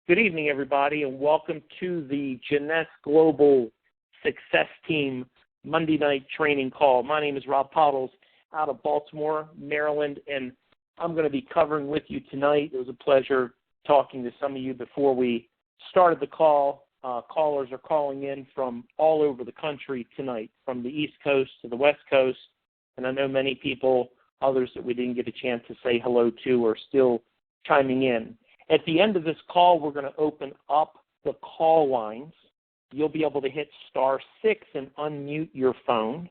Good evening, everybody, and welcome to the Jeunesse Global Success Team Monday night training call. My name is Rob Pottles out of Baltimore, Maryland, and I'm going to be covering with you tonight. It was a pleasure talking to some of you before we started the call. Callers are calling in from all over the country tonight, from the East Coast to the West Coast, and I know many people, others that we didn't get a chance to say hello to, are still chiming in. At the end of this call, we're going to open up the call lines. You'll be able to hit *6 and unmute your phone,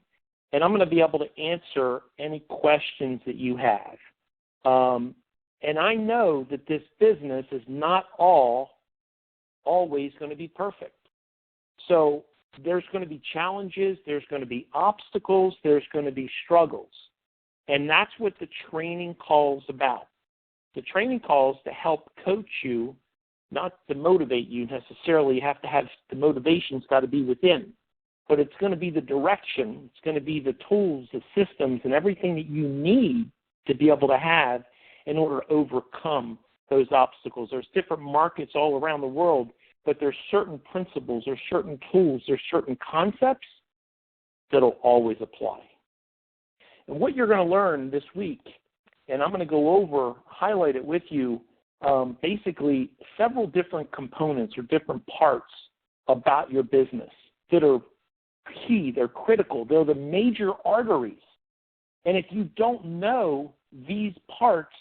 and I'm going to be able to answer any questions that you have. And I know that this business is not always going to be perfect. So there's going to be challenges, there's going to be obstacles, there's going to be struggles, and that's what the training call is about. The training call is to help coach you, not to motivate you necessarily. You have to have the motivation's got to be within. But it's going to be the direction, it's going to be the tools, the systems, and everything that you need to be able to have in order to overcome those obstacles. There's different markets all around the world, but there's certain principles, there's certain tools, there's certain concepts that'll always apply. And what you're going to learn this week, and I'm going to go over, highlight it with you, basically several different components or different parts about your business that are key, they're critical, they're the major arteries. And if you don't know these parts,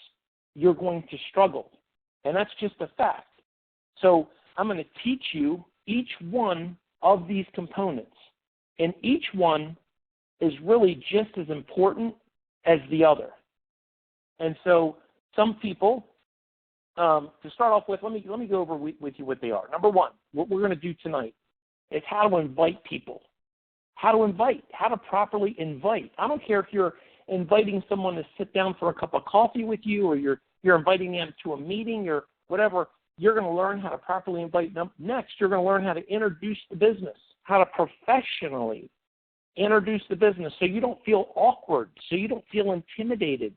you're going to struggle. And that's just a fact. So I'm going to teach you each one of these components. And each one is really just as important as the other. And so some people, to start off with, let me go over with you what they are. Number one, what we're going to do tonight is how to invite people. How to properly invite. I don't care if you're inviting someone to sit down for a cup of coffee with you, or you're inviting them to a meeting or whatever. You're going to learn how to properly invite them. Next, you're going to learn how to introduce the business, how to professionally introduce the business so you don't feel awkward, so you don't feel intimidated,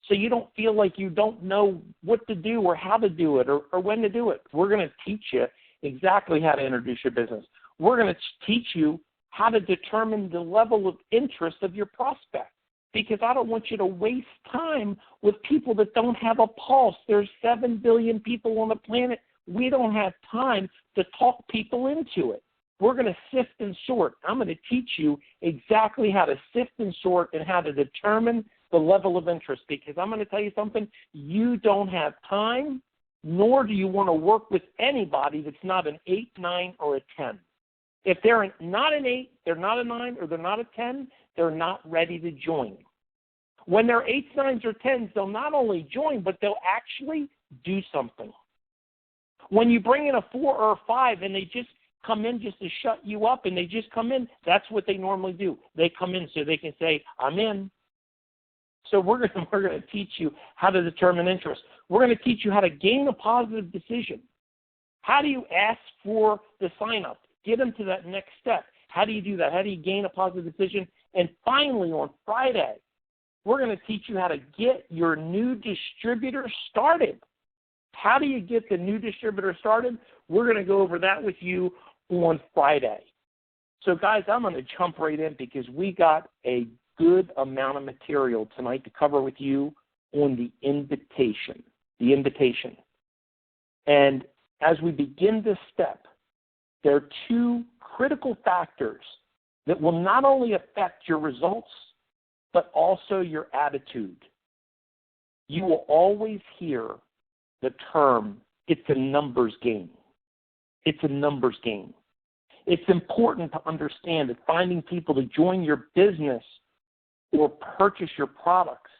so you don't feel like you don't know what to do or how to do it or when to do it. We're going to teach you exactly how to introduce your business. We're going to teach you how to determine the level of interest of your prospect, because I don't want you to waste time with people that don't have a pulse. There's 7 billion people on the planet. We don't have time to talk people into it. We're going to sift and sort. I'm going to teach you exactly how to sift and sort and how to determine the level of interest, because I'm going to tell you something, you don't have time, nor do you want to work with anybody that's not an 8, 9, or a 10. If they're not an 8, they're not a 9, or they're not a 10, they're not ready to join. When they're 8s, 9s, or 10s, they'll not only join, but they'll actually do something. When you bring in a 4 or a 5 and they just come in just to shut you up and they just come in, that's what they normally do. They come in so they can say, I'm in. So we're going to teach you how to determine interest. We're going to teach you how to gain a positive decision. How do you ask for the sign-up? Get them to that next step. How do you do that? How do you gain a positive decision? And finally, on Friday, we're going to teach you how to get your new distributor started. How do you get the new distributor started? We're going to go over that with you on Friday. So, guys, I'm going to jump right in because we got a good amount of material tonight to cover with you on the invitation. The invitation. And as we begin this step, there are 2 critical factors that will not only affect your results, but also your attitude. You will always hear the term, it's a numbers game. It's a numbers game. It's important to understand that finding people to join your business or purchase your products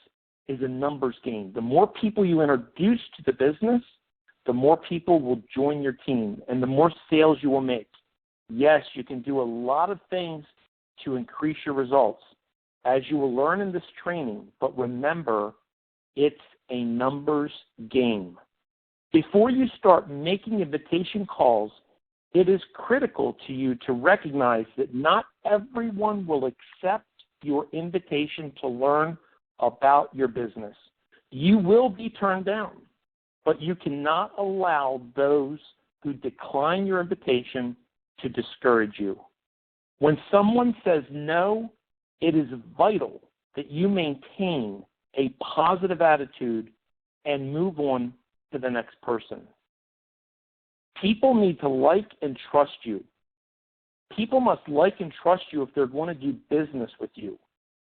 is a numbers game. The more people you introduce to the business, the more people will join your team and the more sales you will make. Yes, you can do a lot of things to increase your results, as you will learn in this training, but remember, it's a numbers game. Before you start making invitation calls, it is critical to you to recognize that not everyone will accept your invitation to learn about your business. You will be turned down, but you cannot allow those who decline your invitation to discourage you. When someone says no, it is vital that you maintain a positive attitude and move on to the next person. People need to like and trust you. People must like and trust you if they're going to do business with you.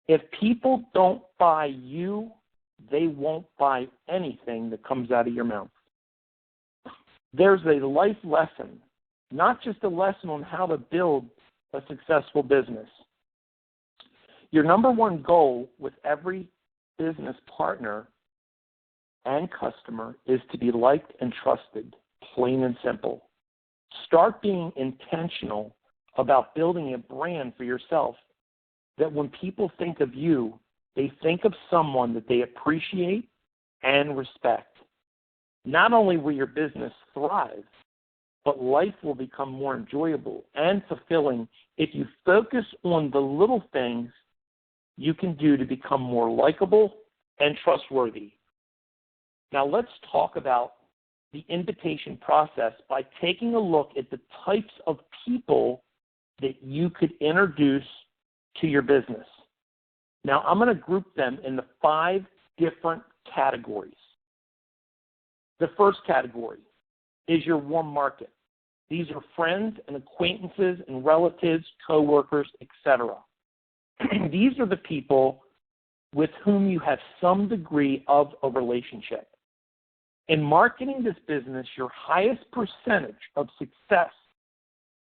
If people don't buy you, they won't buy anything that comes out of your mouth. There's a life lesson, not just a lesson on how to build a successful business. Your number one goal with every business partner and customer is to be liked and trusted, plain and simple. Start being intentional about building a brand for yourself that when people think of you, they think of someone that they appreciate and respect. Not only will your business thrive, but life will become more enjoyable and fulfilling if you focus on the little things you can do to become more likable and trustworthy. Now let's talk about the invitation process by taking a look at the types of people that you could introduce to your business. Now I'm going to group them into 5 different categories. The first category is your warm market. These are friends and acquaintances and relatives, coworkers, etc. These are the people with whom you have some degree of a relationship. In marketing this business, your highest percentage of success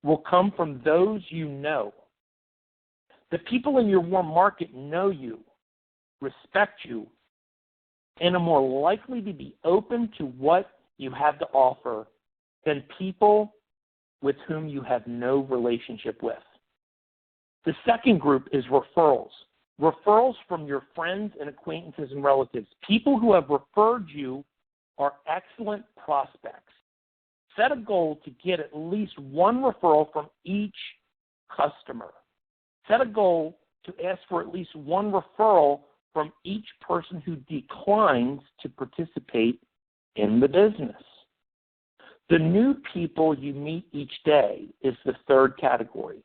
will come from those you know. The people in your warm market know you, respect you, and are more likely to be open to what you have to offer than people with whom you have no relationship with. The second group is referrals. Referrals from your friends and acquaintances and relatives. People who have referred you are excellent prospects. Set a goal to get at least one referral from each customer. Set a goal to ask for at least one referral from each person who declines to participate in the business. The new people you meet each day is the third category.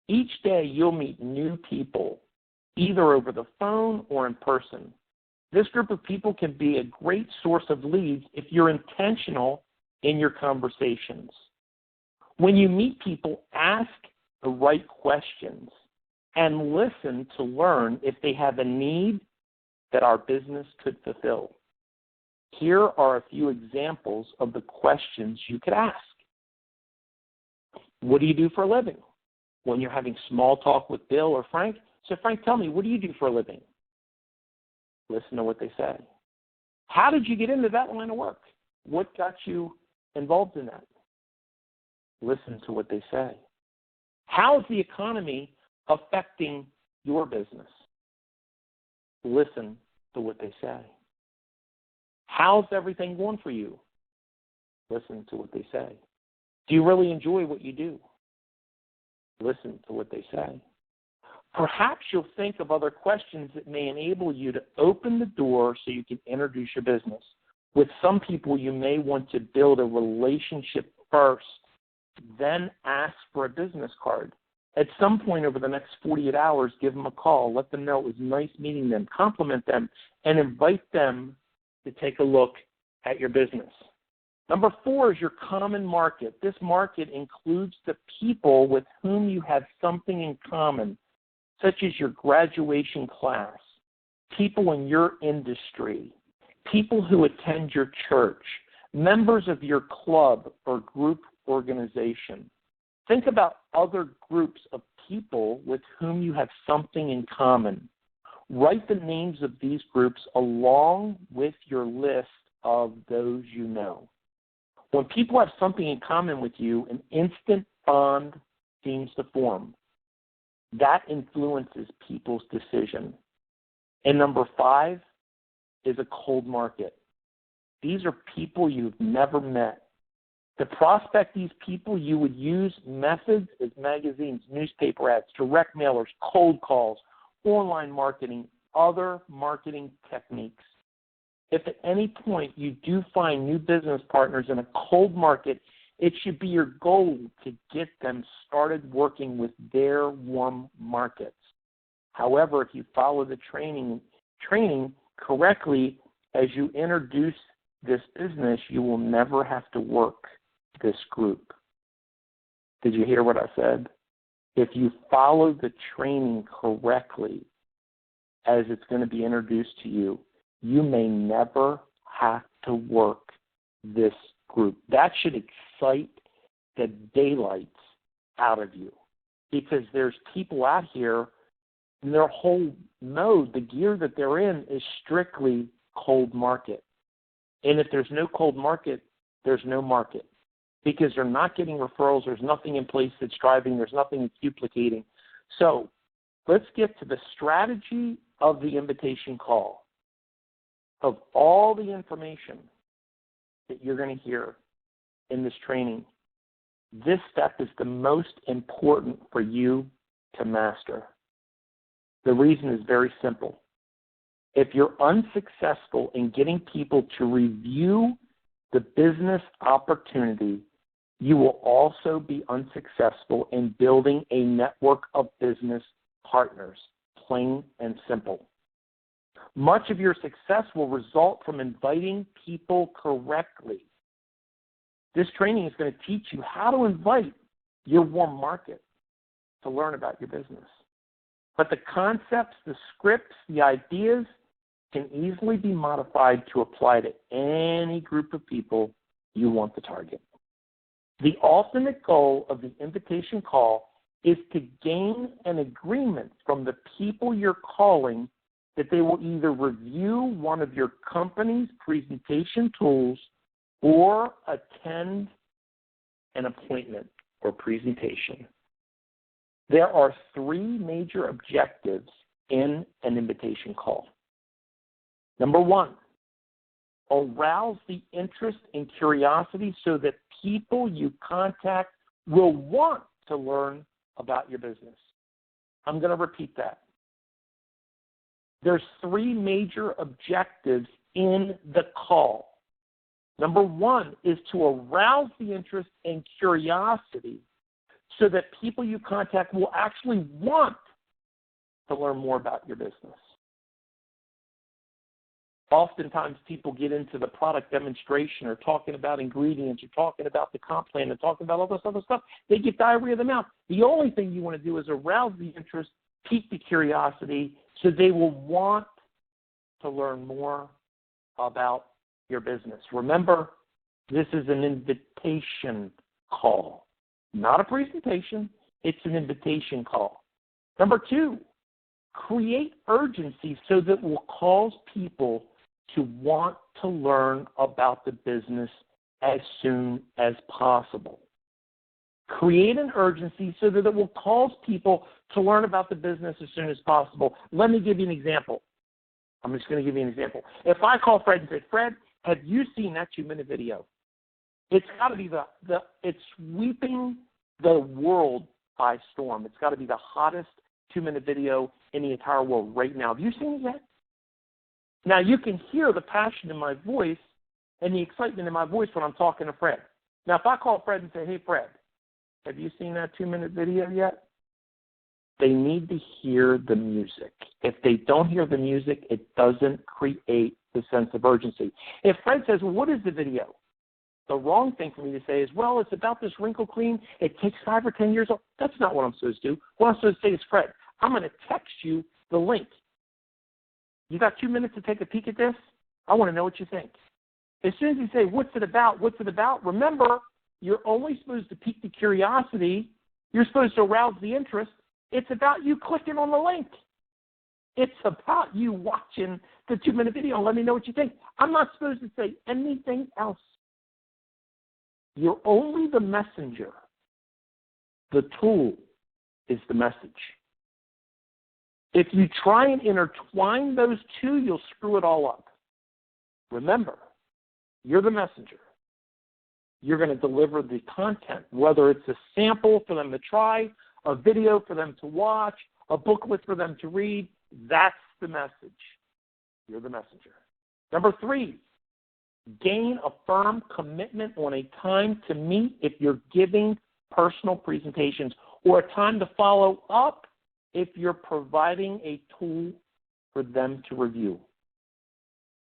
Each day you'll meet new people, either over the phone or in person. This group of people can be a great source of leads if you're intentional in your conversations. When you meet people, ask the right questions and listen to learn if they have a need that our business could fulfill. Here are a few examples of the questions you could ask. What do you do for a living? When you're having small talk with Bill or Frank, so Frank, tell me, what do you do for a living? Listen to what they say. How did you get into that line of work? What got you involved in that? Listen to what they say. How is the economy affecting your business? Listen to what they say. How's everything going for you? Listen to what they say. Do you really enjoy what you do? Listen to what they say. Perhaps you'll think of other questions that may enable you to open the door so you can introduce your business. With some people, you may want to build a relationship first, then ask for a business card. At some point over the next 48 hours, give them a call. Let them know it was nice meeting them, compliment them, and invite them to take a look at your business. Number 4 is your common market. This market includes the people with whom you have something in common, such as your graduation class, people in your industry, people who attend your church, members of your club or group organization. Think about other groups of people with whom you have something in common. Write the names of these groups along with your list of those you know. When people have something in common with you, an instant bond seems to form. That influences people's decision. And number 5 is a cold market. These are people you've never met. To prospect these people, you would use methods as magazines, newspaper ads, direct mailers, cold calls, online marketing, other marketing techniques. if at any point you do find new business partners in a cold market, it should be your goal to get them started working with their warm markets. However, if you follow the training correctly, as you introduce this business, you will never have to work this group. Did you hear what I said? If you follow the training correctly, as it's going to be introduced to you, you may never have to work this group. That should excite the daylights out of you, because there's people out here, and their whole mode, the gear that they're in, is strictly cold market. And if there's no cold market, there's no market, because they're not getting referrals. There's nothing in place that's driving. There's nothing that's duplicating. So let's get to the strategy of the invitation call. Of all the information that you're going to hear in this training, this step is the most important for you to master. The reason is very simple. If you're unsuccessful in getting people to review the business opportunity, you will also be unsuccessful in building a network of business partners, plain and simple. Much of your success will result from inviting people correctly. This training is going to teach you how to invite your warm market to learn about your business. But the concepts, the scripts, the ideas can easily be modified to apply to any group of people you want to target. The ultimate goal of the invitation call is to gain an agreement from the people you're calling that they will either review one of your company's presentation tools or attend an appointment or presentation. There are three major objectives in an invitation call. Number one, arouse the interest and curiosity so that people you contact will want to learn about your business. I'm going to repeat that. There's three major objectives in the call. Number one is to arouse the interest and curiosity so that people you contact will actually want to learn more about your business. Oftentimes people get into the product demonstration or talking about ingredients or talking about the comp plan and talking about all this other stuff. They get diarrhea of the mouth. The only thing you want to do is arouse the interest, pique the curiosity, so they will want to learn more about your business. Remember, this is an invitation call, not a presentation. It's an invitation call. Number two, create urgency so that it will cause people to want to learn about the business as soon as possible. Create an urgency so that it will cause people to learn about the business as soon as possible. Let me give you an example. I'm just going to give you an example. If I call Fred and say, Fred, have you seen that 2-minute video? It's got to be it's sweeping the world by storm. It's got to be the hottest 2-minute video in the entire world right now. Have you seen it yet? Now, you can hear the passion in my voice and the excitement in my voice when I'm talking to Fred. Now, if I call Fred and say, hey, Fred, have you seen that 2-minute video yet? They need to hear the music. If they don't hear the music, it doesn't create the sense of urgency. If Fred says, well, what is the video? The wrong thing for me to say is, well, it's about this wrinkle cream. It takes 5 or 10 years old. That's not what I'm supposed to do. What I'm supposed to say is, Fred, I'm going to text you the link. You got 2 minutes to take a peek at this? I want to know what you think. As soon as you say, what's it about? What's it about? Remember, you're only supposed to pique the curiosity. You're supposed to arouse the interest. It's about you clicking on the link. It's about you watching the 2-minute video and let me know what you think. I'm not supposed to say anything else. You're only the messenger. The tool is the message. If you try and intertwine those two, you'll screw it all up. Remember, you're the messenger. You're going to deliver the content, whether it's a sample for them to try, a video for them to watch, a booklet for them to read. That's the message. You're the messenger. Number 3, gain a firm commitment on a time to meet if you're giving personal presentations, or a time to follow up if you're providing a tool for them to review.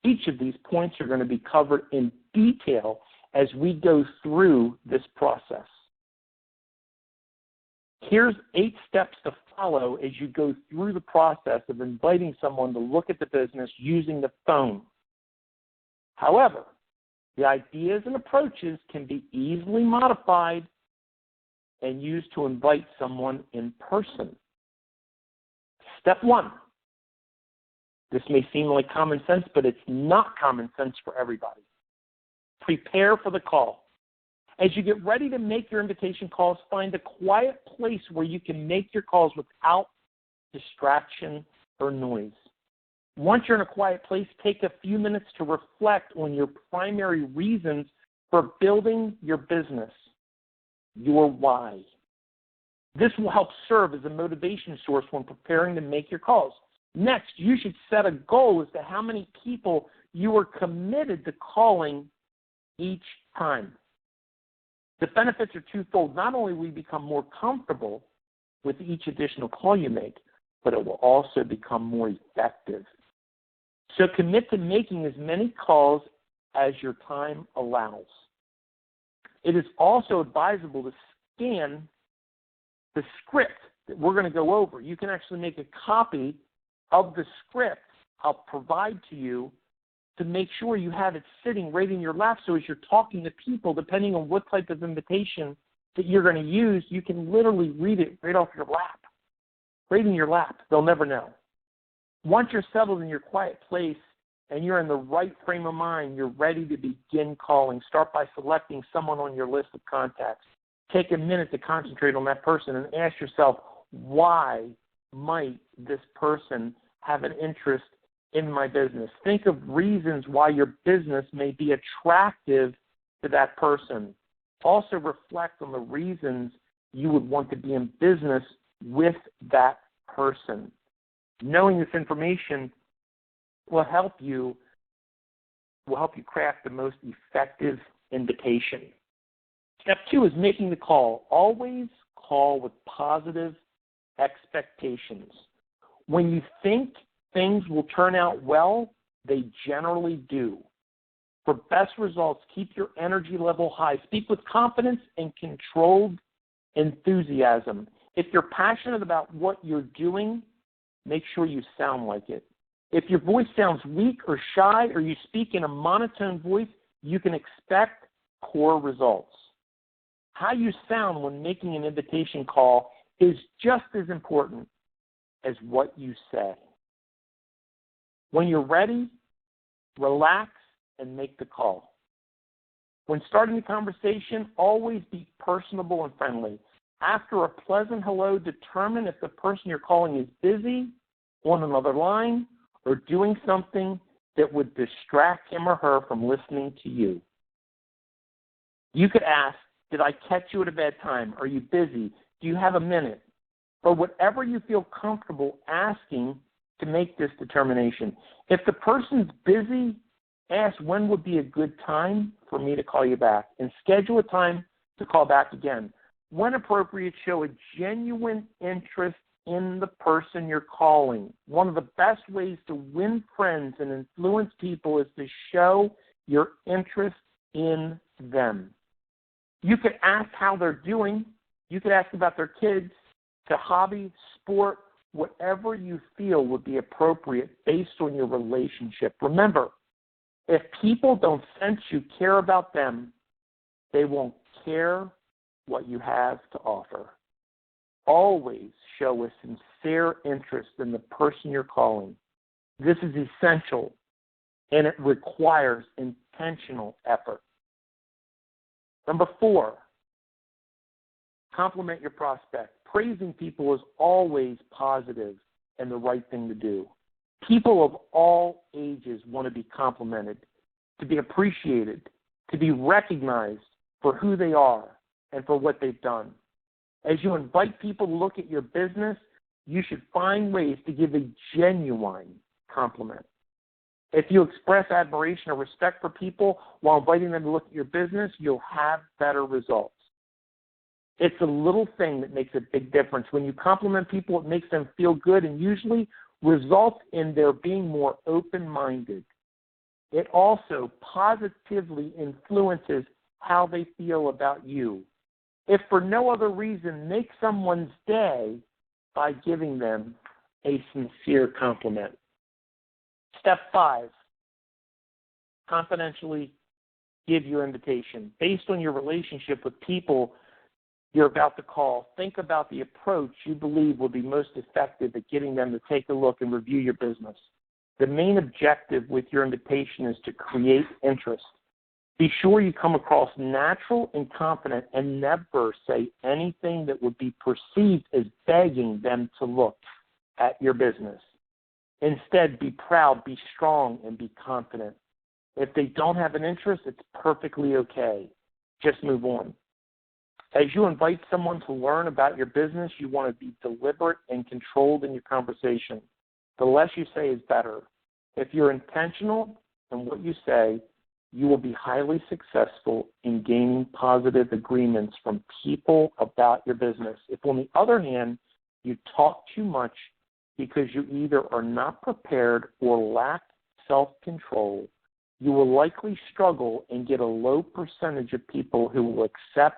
Each of these points are going to be covered in detail as we go through this process. Here's 8 steps to follow as you go through the process of inviting someone to look at the business using the phone. However, the ideas and approaches can be easily modified and used to invite someone in person. Step 1. This may seem like common sense, but it's not common sense for everybody. Prepare for the call. As you get ready to make your invitation calls, find a quiet place where you can make your calls without distraction or noise. Once you're in a quiet place, take a few minutes to reflect on your primary reasons for building your business, your why. This will help serve as a motivation source when preparing to make your calls. Next, you should set a goal as to how many people you are committed to calling each time. The benefits are twofold. Not only will you become more comfortable with each additional call you make, but it will also become more effective. So commit to making as many calls as your time allows. It is also advisable to scan the script that we're going to go over. You can actually make a copy of the script I'll provide to you to make sure you have it sitting right in your lap, so as you're talking to people, depending on what type of invitation that you're going to use, you can literally read it right off your lap. Right in your lap. They'll never know. Once you're settled in your quiet place and you're in the right frame of mind, you're ready to begin calling. Start by selecting someone on your list of contacts. Take a minute to concentrate on that person and ask yourself, why might this person have an interest in my business? Think of reasons why your business may be attractive to that person. Also reflect on the reasons you would want to be in business with that person. Knowing this information will help you craft the most effective invitation. Step 2 is making the call. Always call with positive expectations. When you think things will turn out well, they generally do. For best results, keep your energy level high. Speak with confidence and controlled enthusiasm. If you're passionate about what you're doing, make sure you sound like it. If your voice sounds weak or shy, or you speak in a monotone voice, you can expect poor results. How you sound when making an invitation call is just as important as what you say. When you're ready, relax and make the call. When starting the conversation, always be personable and friendly. After a pleasant hello, determine if the person you're calling is busy, on another line, or doing something that would distract him or her from listening to you. You could ask, did I catch you at a bad time? Are you busy? Do you have a minute? Or whatever you feel comfortable asking to make this determination. If the person's busy, ask when would be a good time for me to call you back, and schedule a time to call back again. When appropriate, show a genuine interest in the person you're calling. One of the best ways to win friends and influence people is to show your interest in them. You could ask how they're doing. You could ask about their kids, to hobby, sport, whatever you feel would be appropriate based on your relationship. Remember, if people don't sense you care about them, they won't care what you have to offer. Always show a sincere interest in the person you're calling. This is essential, and it requires intentional effort. Number 4, compliment your prospect. Praising people is always positive and the right thing to do. People of all ages want to be complimented, to be appreciated, to be recognized for who they are and for what they've done. As you invite people to look at your business, you should find ways to give a genuine compliment. If you express admiration or respect for people while inviting them to look at your business, you'll have better results. It's a little thing that makes a big difference. When you compliment people, it makes them feel good and usually results in their being more open-minded. It also positively influences how they feel about you. If for no other reason, make someone's day by giving them a sincere compliment. Step 5, confidentially give your invitation. Based on your relationship with people you're about to call, think about the approach you believe will be most effective at getting them to take a look and review your business. The main objective with your invitation is to create interest. Be sure you come across natural and confident and never say anything that would be perceived as begging them to look at your business. Instead, be proud, be strong, and be confident. If they don't have an interest, it's perfectly okay. Just move on. As you invite someone to learn about your business, you want to be deliberate and controlled in your conversation. The less you say is better. If you're intentional in what you say, you will be highly successful in gaining positive agreements from people about your business. If, on the other hand, you talk too much because you either are not prepared or lack self-control, you will likely struggle and get a low percentage of people who will accept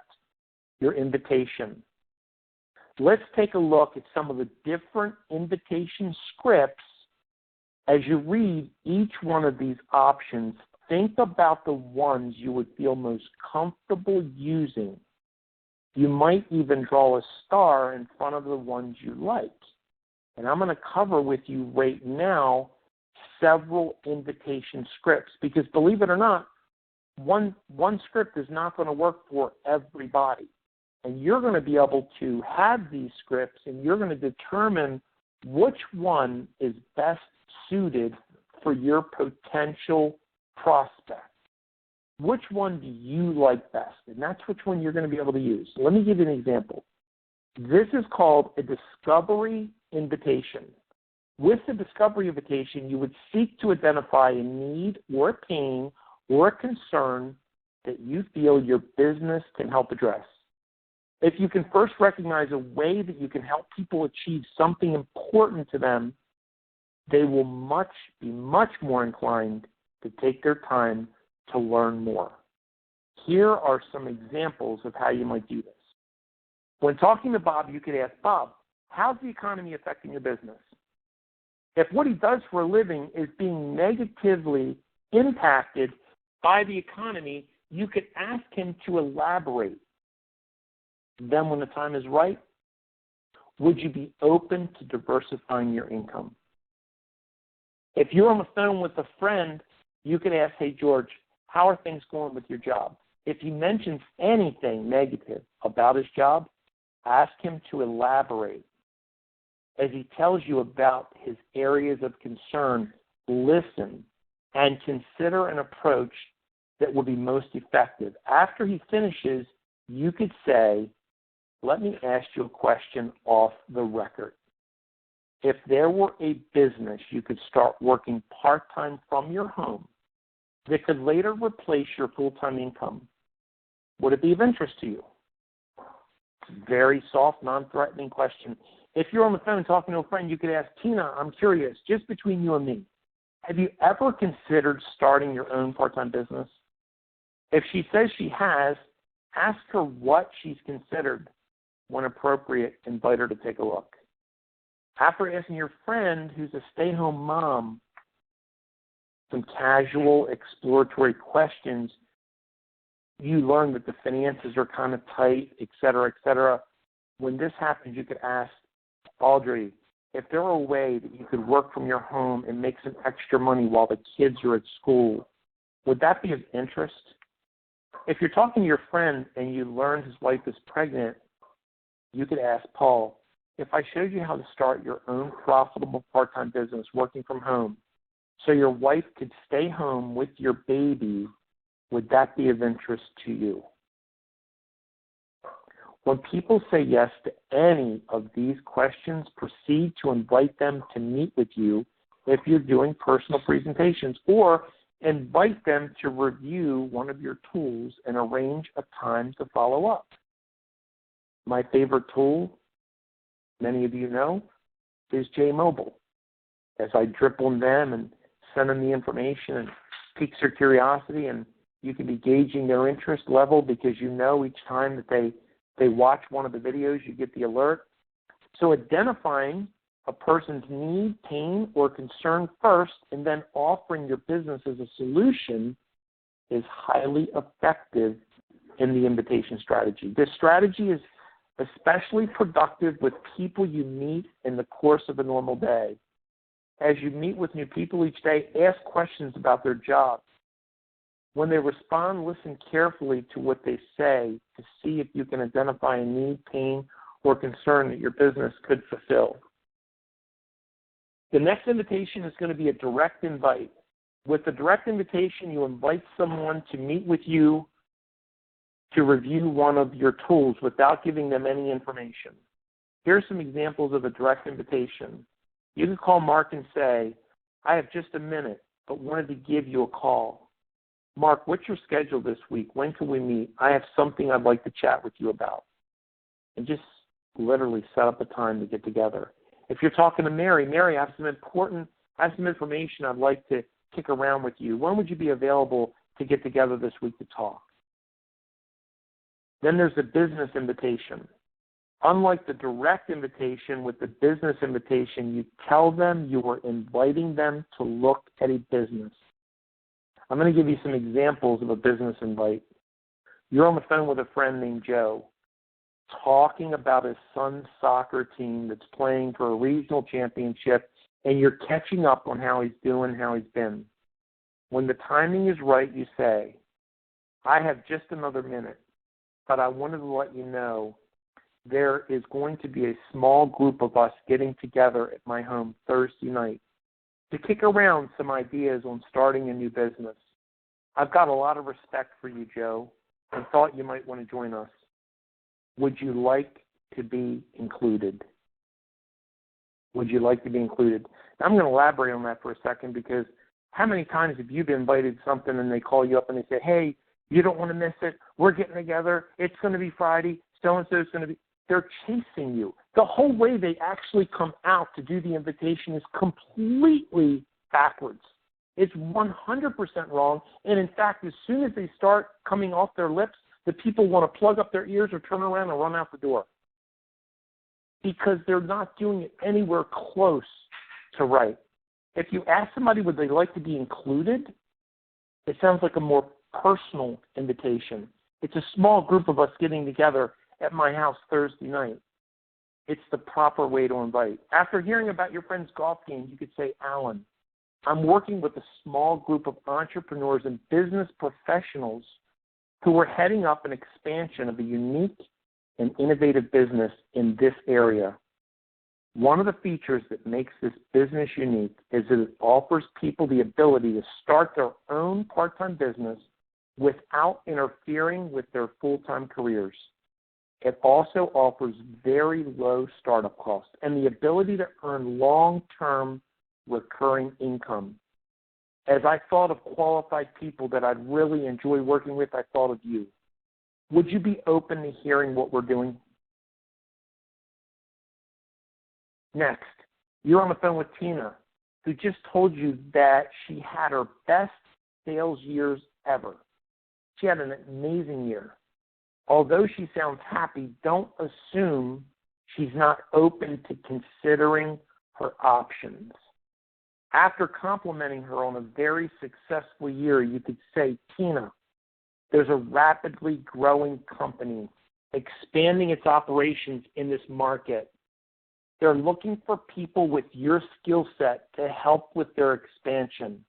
your invitation. Let's take a look at some of the different invitation scripts. As you read each one of these options, think about the ones you would feel most comfortable using. You might even draw a star in front of the ones you like. And I'm going to cover with you right now several invitation scripts because, believe it or not, one script is not going to work for everybody. And you're going to be able to have these scripts and you're going to determine which one is best suited for your potential prospect. Which one do you like best? And that's which one you're going to be able to use. So let me give you an example. This is called a discovery invitation. With the discovery invitation, you would seek to identify a need or a pain or a concern that you feel your business can help address. If you can first recognize a way that you can help people achieve something important to them, they will be much more inclined to take their time to learn more. Here are some examples of how you might do this. When talking to Bob, you could ask, Bob, how's the economy affecting your business? If what he does for a living is being negatively impacted by the economy, you could ask him to elaborate. Then when the time is right, would you be open to diversifying your income? If you're on the phone with a friend, you could ask, hey, George, how are things going with your job? If he mentions anything negative about his job, ask him to elaborate. As he tells you about his areas of concern, listen and consider an approach that will be most effective. After he finishes, you could say, let me ask you a question off the record. If there were a business you could start working part-time from your home that could later replace your full-time income, would it be of interest to you? Very soft, non-threatening question. If you're on the phone talking to a friend, you could ask, Tina, I'm curious, just between you and me, have you ever considered starting your own part-time business? If she says she has, ask her what she's considered. When appropriate, invite her to take a look. After asking your friend, who's a stay-home mom, some casual exploratory questions, you learn that the finances are kind of tight, et cetera, et cetera. When this happens, you could ask, Audrey, if there were a way that you could work from your home and make some extra money while the kids are at school, would that be of interest? If you're talking to your friend and you learn his wife is pregnant, you could ask Paul, if I showed you how to start your own profitable part-time business working from home so your wife could stay home with your baby, would that be of interest to you? When people say yes to any of these questions, proceed to invite them to meet with you if you're doing personal presentations, or invite them to review one of your tools and arrange a time to follow up. My favorite tool, many of you know, is JMobile. As I drip on them and send them the information and piques their curiosity, and you can be gauging their interest level because you know each time that they watch one of the videos, you get the alert. So identifying a person's need, pain, or concern first, and then offering your business as a solution is highly effective in the invitation strategy. This strategy is especially productive with people you meet in the course of a normal day. As you meet with new people each day, ask questions about their job. When they respond, listen carefully to what they say to see if you can identify a need, pain, or concern that your business could fulfill. The next invitation is going to be a direct invite. With the direct invitation, you invite someone to meet with you to review one of your tools without giving them any information. Here's some examples of a direct invitation. You can call Mark and say, I have just a minute, but wanted to give you a call. Mark, what's your schedule this week? When can we meet? I have something I'd like to chat with you about. And just literally set up a time to get together. If you're talking to Mary, I have some information I'd like to kick around with you. When would you be available to get together this week to talk? Then there's the business invitation. Unlike the direct invitation, with the business invitation, you tell them you are inviting them to look at a business. I'm going to give you some examples of a business invite. You're on the phone with a friend named Joe, talking about his son's soccer team that's playing for a regional championship, and you're catching up on how he's doing, how he's been. When the timing is right, you say, I have just another minute, but I wanted to let you know there is going to be a small group of us getting together at my home Thursday night to kick around some ideas on starting a new business. I've got a lot of respect for you, Joe, and thought you might want to join us. Would you like to be included? Would you like to be included? Now, I'm going to elaborate on that for a second, because how many times have you been invited to something and they call you up and they say, hey, you don't want to miss it. We're getting together. It's going to be Friday. So-and-so is going to be. They're chasing you. The whole way they actually come out to do the invitation is completely backwards. It's 100% wrong. And in fact, as soon as they start coming off their lips, the people want to plug up their ears or turn around and run out the door, because they're not doing it anywhere close to right. If you ask somebody would they like to be included, it sounds like a more personal invitation. It's a small group of us getting together at my house Thursday night. It's the proper way to invite. After hearing about your friend's golf game, you could say, Alan, I'm working with a small group of entrepreneurs and business professionals who are heading up an expansion of a unique and innovative business in this area. One of the features that makes this business unique is that it offers people the ability to start their own part-time business without interfering with their full-time careers. It also offers very low startup costs and the ability to earn long-term recurring income. As I thought of qualified people that I'd really enjoy working with, I thought of you. Would you be open to hearing what we're doing? Next, you're on the phone with Tina, who just told you that she had her best sales years ever. She had an amazing year. Although she sounds happy, don't assume she's not open to considering her options. After complimenting her on a very successful year, you could say, Tina, there's a rapidly growing company expanding its operations in this market. They're looking for people with your skill set to help with their expansion.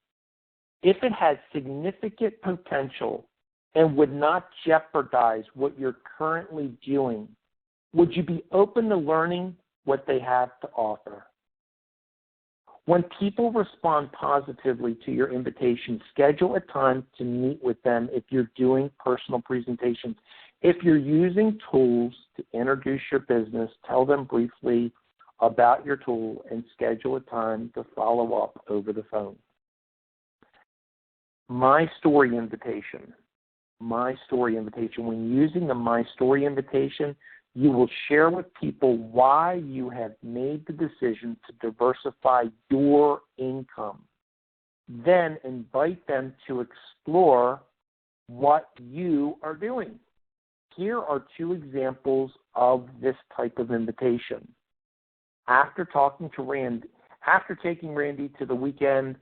If it has significant potential and would not jeopardize what you're currently doing, would you be open to learning what they have to offer? When people respond positively to your invitation, schedule a time to meet with them if you're doing personal presentations. If you're using tools to introduce your business, tell them briefly about your tool and schedule a time to follow up over the phone. My Story invitation. When using the My Story invitation, you will share with people why you have made the decision to diversify your income. Then invite them to explore what you are doing. Here are two examples of this type of invitation. After taking Randy to the weekend,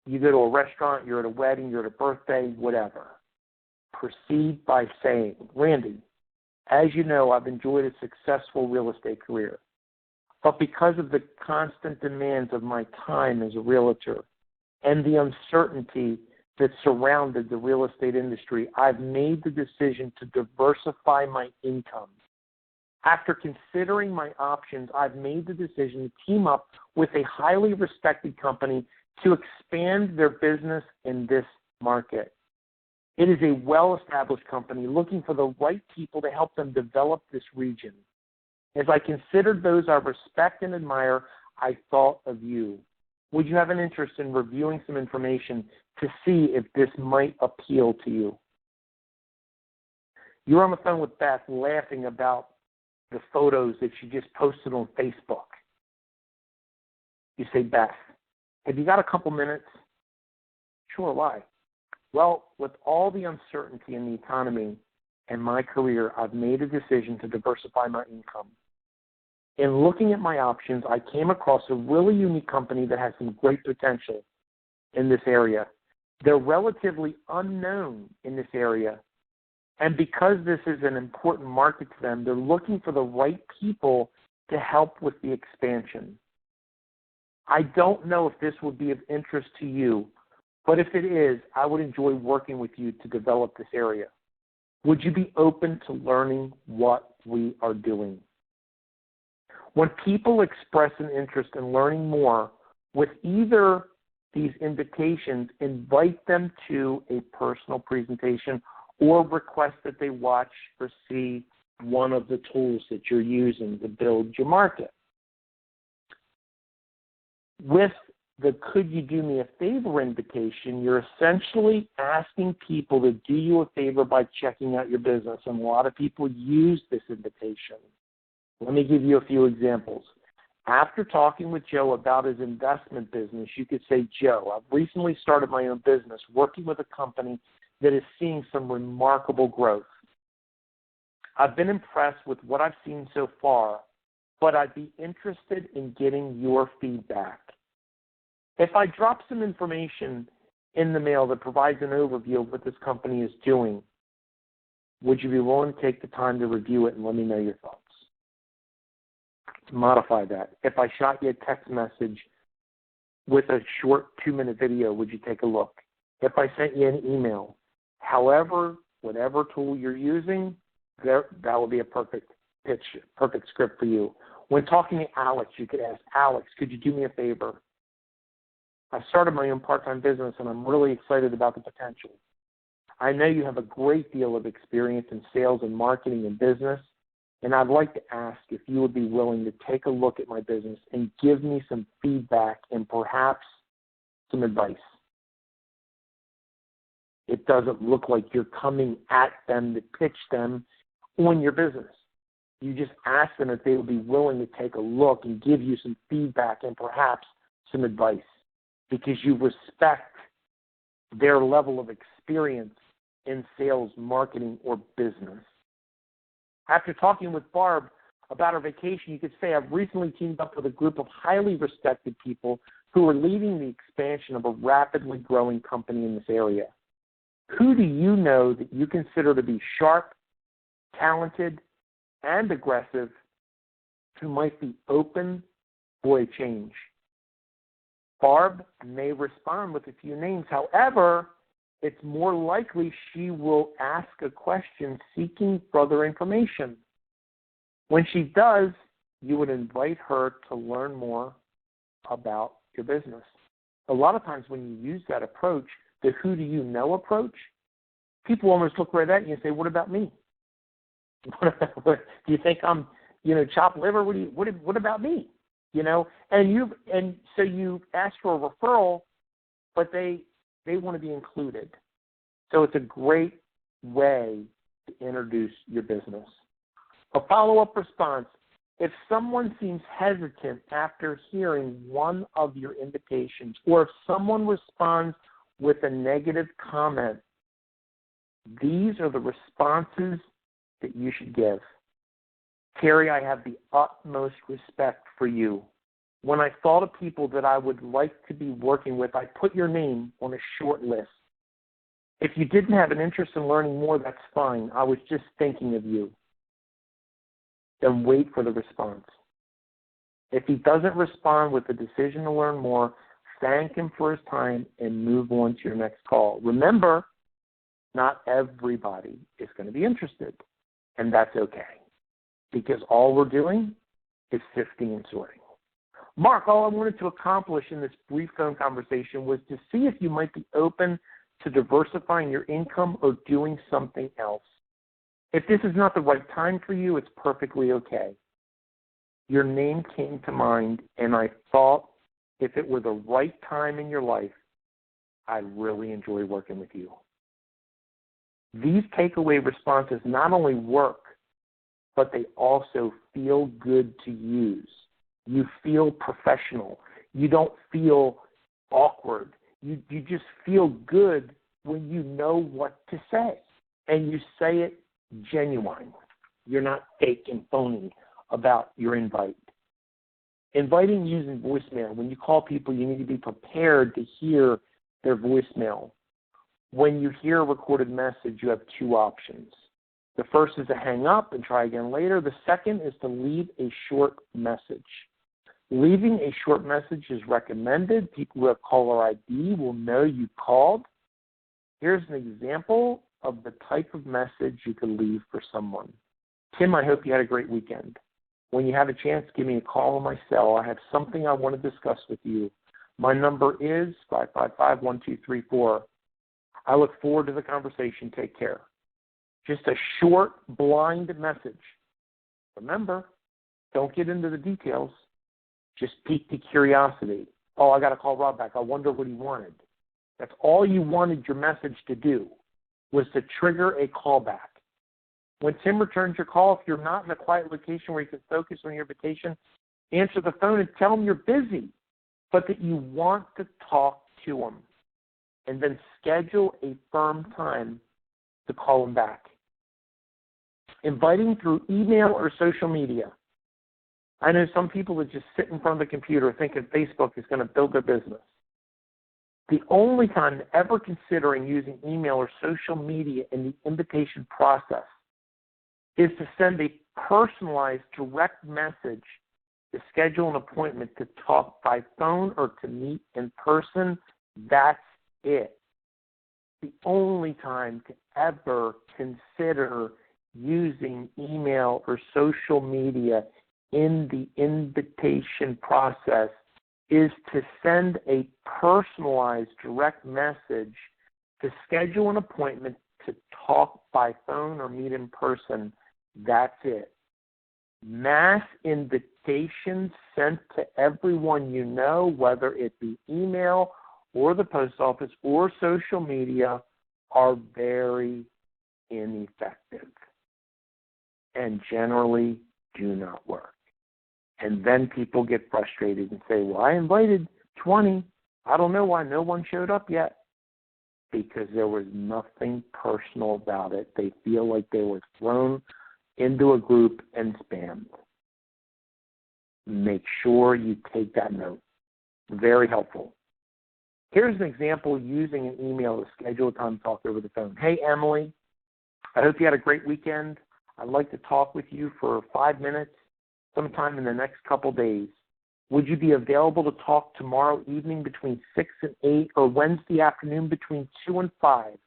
you go to a restaurant, you're at a wedding, you're at a birthday, whatever. Proceed by saying, Randy, as you know, I've enjoyed a successful real estate career. But because of the constant demands of my time as a realtor and the uncertainty that surrounded the real estate industry, I've made the decision to diversify my income. After considering my options, I've made the decision to team up with a highly respected company to expand their business in this market. It is a well-established company looking for the right people to help them develop this region. As I considered those I respect and admire, I thought of you. Would you have an interest in reviewing some information to see if this might appeal to you? You're on the phone with Beth laughing about the photos that she just posted on Facebook. You say, Beth, have you got a couple minutes? Sure, why? Well, with all the uncertainty in the economy and my career, I've made a decision to diversify my income. In looking at my options, I came across a really unique company that has some great potential in this area. They're relatively unknown in this area, and because this is an important market to them, they're looking for the right people to help with the expansion. I don't know if this would be of interest to you, but if it is, I would enjoy working with you to develop this area. Would you be open to learning what we are doing? When people express an interest in learning more with either these invitations, invite them to a personal presentation or request that they watch or see one of the tools that you're using to build your market. With the Could You Do Me a Favor invitation, you're essentially asking people to do you a favor by checking out your business, and a lot of people use this invitation. Let me give you a few examples. After talking with Joe about his investment business, you could say, Joe, I've recently started my own business working with a company that is seeing some remarkable growth. I've been impressed with what I've seen so far, but I'd be interested in getting your feedback. If I drop some information in the mail that provides an overview of what this company is doing, would you be willing to take the time to review it and let me know your thoughts? Modify that. If I shot you a text message with a short 2-minute video, would you take a look? If I sent you an email, however, whatever tool you're using, that would be a perfect pitch, perfect script for you. When talking to Alex, you could ask, Alex, could you do me a favor? I started my own part-time business, and I'm really excited about the potential. I know you have a great deal of experience in sales and marketing and business, and I'd like to ask if you would be willing to take a look at my business and give me some feedback and perhaps some advice. It doesn't look like you're coming at them to pitch them on your business. You just ask them if they would be willing to take a look and give you some feedback and perhaps some advice, because you respect their level of experience in sales, marketing, or business. After talking with Barb about her vacation, you could say, I've recently teamed up with a group of highly respected people who are leading the expansion of a rapidly growing company in this area. Who do you know that you consider to be sharp, talented, and aggressive who might be open for a change? Barb may respond with a few names. However, it's more likely she will ask a question seeking further information. When she does, you would invite her to learn more about your business. A lot of times when you use that approach, the who do you know approach, people almost look right at you and say, what about me? Do you think I'm, chopped liver? What about me? and so you ask for a referral, but they want to be included. So it's a great way to introduce your business. A follow-up response. If someone seems hesitant after hearing one of your invitations, or if someone responds with a negative comment, these are the responses that you should give. Terry, I have the utmost respect for you. When I thought of people that I would like to be working with, I put your name on a short list. If you didn't have an interest in learning more, that's fine. I was just thinking of you. Then wait for the response. If he doesn't respond with a decision to learn more, thank him for his time and move on to your next call. Remember, not everybody is going to be interested, and that's okay, because all we're doing is sifting and sorting. Mark, all I wanted to accomplish in this brief phone conversation was to see if you might be open to diversifying your income or doing something else. If this is not the right time for you, it's perfectly okay. Your name came to mind, and I thought if it were the right time in your life, I'd really enjoy working with you. These takeaway responses not only work, but they also feel good to use. You feel professional. You don't feel awkward. You just feel good when you know what to say, and you say it genuine. You're not fake and phony about your invite. Inviting using voicemail. When you call people, you need to be prepared to hear their voicemail. When you hear a recorded message, you have two options. The first is to hang up and try again later. The second is to leave a short message. Leaving a short message is recommended. People who have caller ID will know you called. Here's an example of the type of message you could leave for someone. Tim, I hope you had a great weekend. When you have a chance, give me a call on my cell. I have something I want to discuss with you. My number is 555-1234. I look forward to the conversation. Take care. Just a short, blind message. Remember, don't get into the details. Just pique the curiosity. Oh, I got to call Rob back. I wonder what he wanted. That's all you wanted your message to do, was to trigger a callback. When Tim returns your call, if you're not in a quiet location where you can focus on your vacation, answer the phone and tell him you're busy, but that you want to talk to him. And then schedule a firm time to call him back. Inviting through email or social media. I know some people that just sit in front of the computer thinking Facebook is going to build their business. The only time ever considering using email or social media in the invitation process is to send a personalized direct message to schedule an appointment to talk by phone or to meet in person. That's it. The only time to ever consider using email or social media in the invitation process is to send a personalized direct message to schedule an appointment to talk by phone or meet in person. That's it. Mass invitations sent to everyone you know, whether it be email or the post office or social media, are very ineffective and generally do not work. And then people get frustrated and say, well, I invited 20. I don't know why no one showed up yet. Because there was nothing personal about it. They feel like they were thrown into a group and spammed. Make sure you take that note. Very helpful. Here's an example using an email to schedule a time to talk over the phone. Hey, Emily, I hope you had a great weekend. I'd like to talk with you for 5 minutes sometime in the next couple days. Would you be available to talk tomorrow evening between 6 and 8 or Wednesday afternoon between 2 and 5?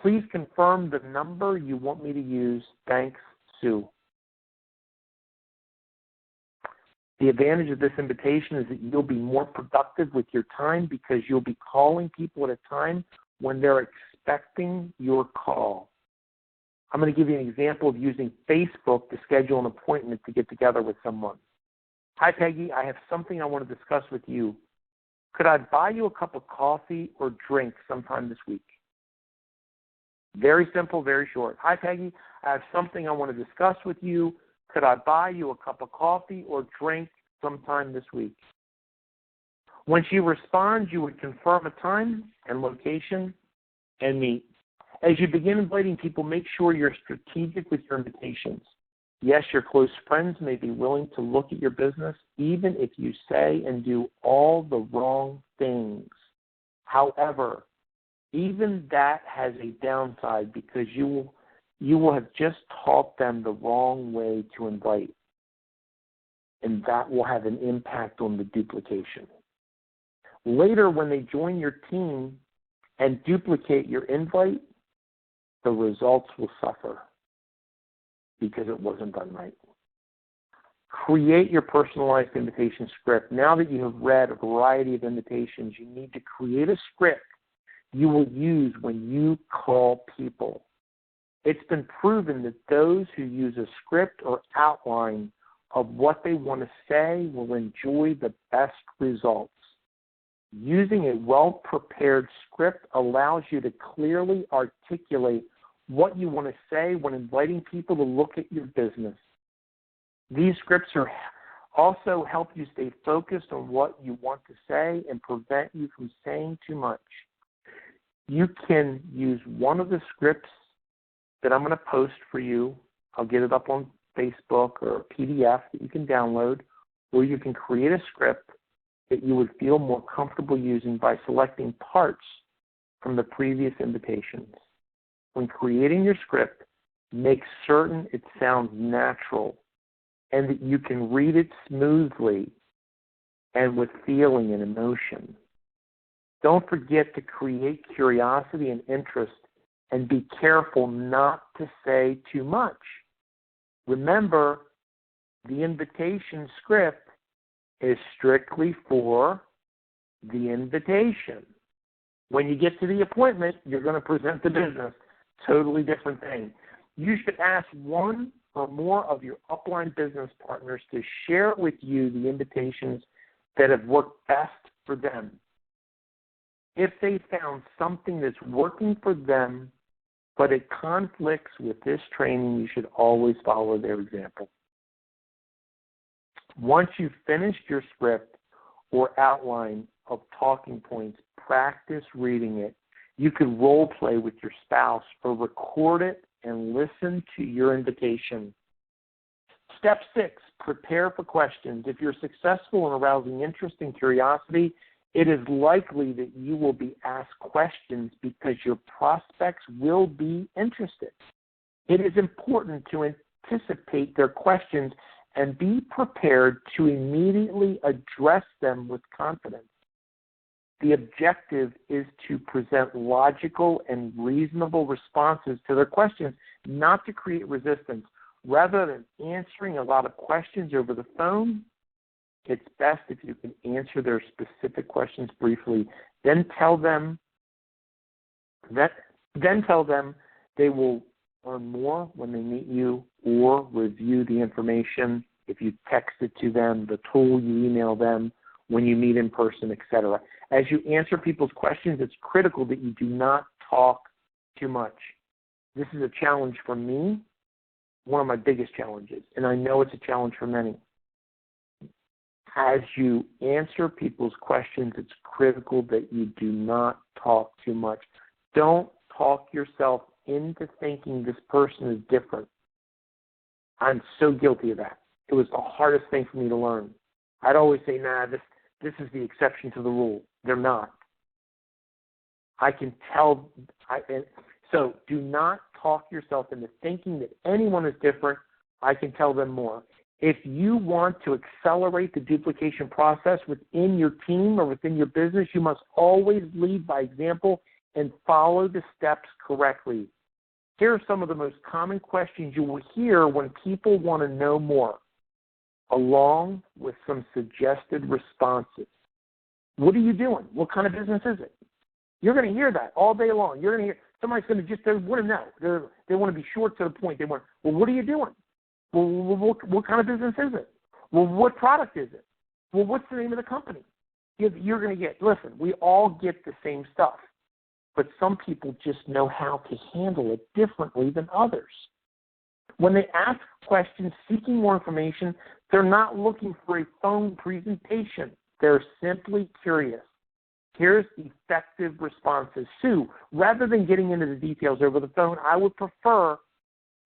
Please confirm the number you want me to use. Thanks, Sue. The advantage of this invitation is that you'll be more productive with your time because you'll be calling people at a time when they're expecting your call. I'm going to give you an example of using Facebook to schedule an appointment to get together with someone. Hi, Peggy. I have something I want to discuss with you. Could I buy you a cup of coffee or drink sometime this week? Very simple, very short. Hi, Peggy. I have something I want to discuss with you. Could I buy you a cup of coffee or drink sometime this week? When she responds, you would confirm a time and location and meet. As you begin inviting people, make sure you're strategic with your invitations. Yes, your close friends may be willing to look at your business, even if you say and do all the wrong things. However, even that has a downside because you will have just taught them the wrong way to invite, and that will have an impact on the duplication. Later, when they join your team and duplicate your invite, the results will suffer because it wasn't done right. Create your personalized invitation script. Now that you have read a variety of invitations, you need to create a script you will use when you call people. It's been proven that those who use a script or outline of what they want to say will enjoy the best results. Using a well-prepared script allows you to clearly articulate what you want to say when inviting people to look at your business. These scripts also help you stay focused on what you want to say and prevent you from saying too much. You can use one of the scripts that I'm going to post for you. I'll get it up on Facebook or a PDF that you can download, or you can create a script that you would feel more comfortable using by selecting parts from the previous invitations. When creating your script, make certain it sounds natural and that you can read it smoothly and with feeling and emotion. Don't forget to create curiosity and interest, and be careful not to say too much. Remember, the invitation script is strictly for the invitation. When you get to the appointment, you're going to present the business. Totally different thing. You should ask one or more of your upline business partners to share with you the invitations that have worked best for them. If they found something that's working for them, but it conflicts with this training, you should always follow their example. Once you've finished your script or outline of talking points, practice reading it. You could role play with your spouse or record it and listen to your invitation. Step 6, prepare for questions. If you're successful in arousing interest and curiosity, it is likely that you will be asked questions because your prospects will be interested. It is important to anticipate their questions and be prepared to immediately address them with confidence. The objective is to present logical and reasonable responses to their questions, not to create resistance. Rather than answering a lot of questions over the phone, it's best if you can answer their specific questions briefly. Then tell them they will learn more when they meet you or review the information. If you text it to them, the tool you email them, when you meet in person, etc. As you answer people's questions, it's critical that you do not talk too much. This is a challenge for me, one of my biggest challenges, and I know it's a challenge for many. As you answer people's questions, it's critical that you do not talk too much. Don't talk yourself into thinking this person is different. I'm so guilty of that. It was the hardest thing for me to learn. I'd always say, nah, this is the exception to the rule. They're not. I can tell. So do not talk yourself into thinking that anyone is different. I can tell them more. If you want to accelerate the duplication process within your team or within your business, you must always lead by example and follow the steps correctly. Here are some of the most common questions you will hear when people want to know more, along with some suggested responses. What are you doing? What kind of business is it? You're going to hear that all day long. You're going to hear somebody's going to just they want to know. They want to be short to the point. They want, well, what are you doing? Well, what kind of business is it? Well, what product is it? Well, what's the name of the company? You're going to get, listen, we all get the same stuff, but some people just know how to handle it differently than others. When they ask questions seeking more information, they're not looking for a phone presentation. They're simply curious. Here's effective responses. Sue, rather than getting into the details over the phone, I would prefer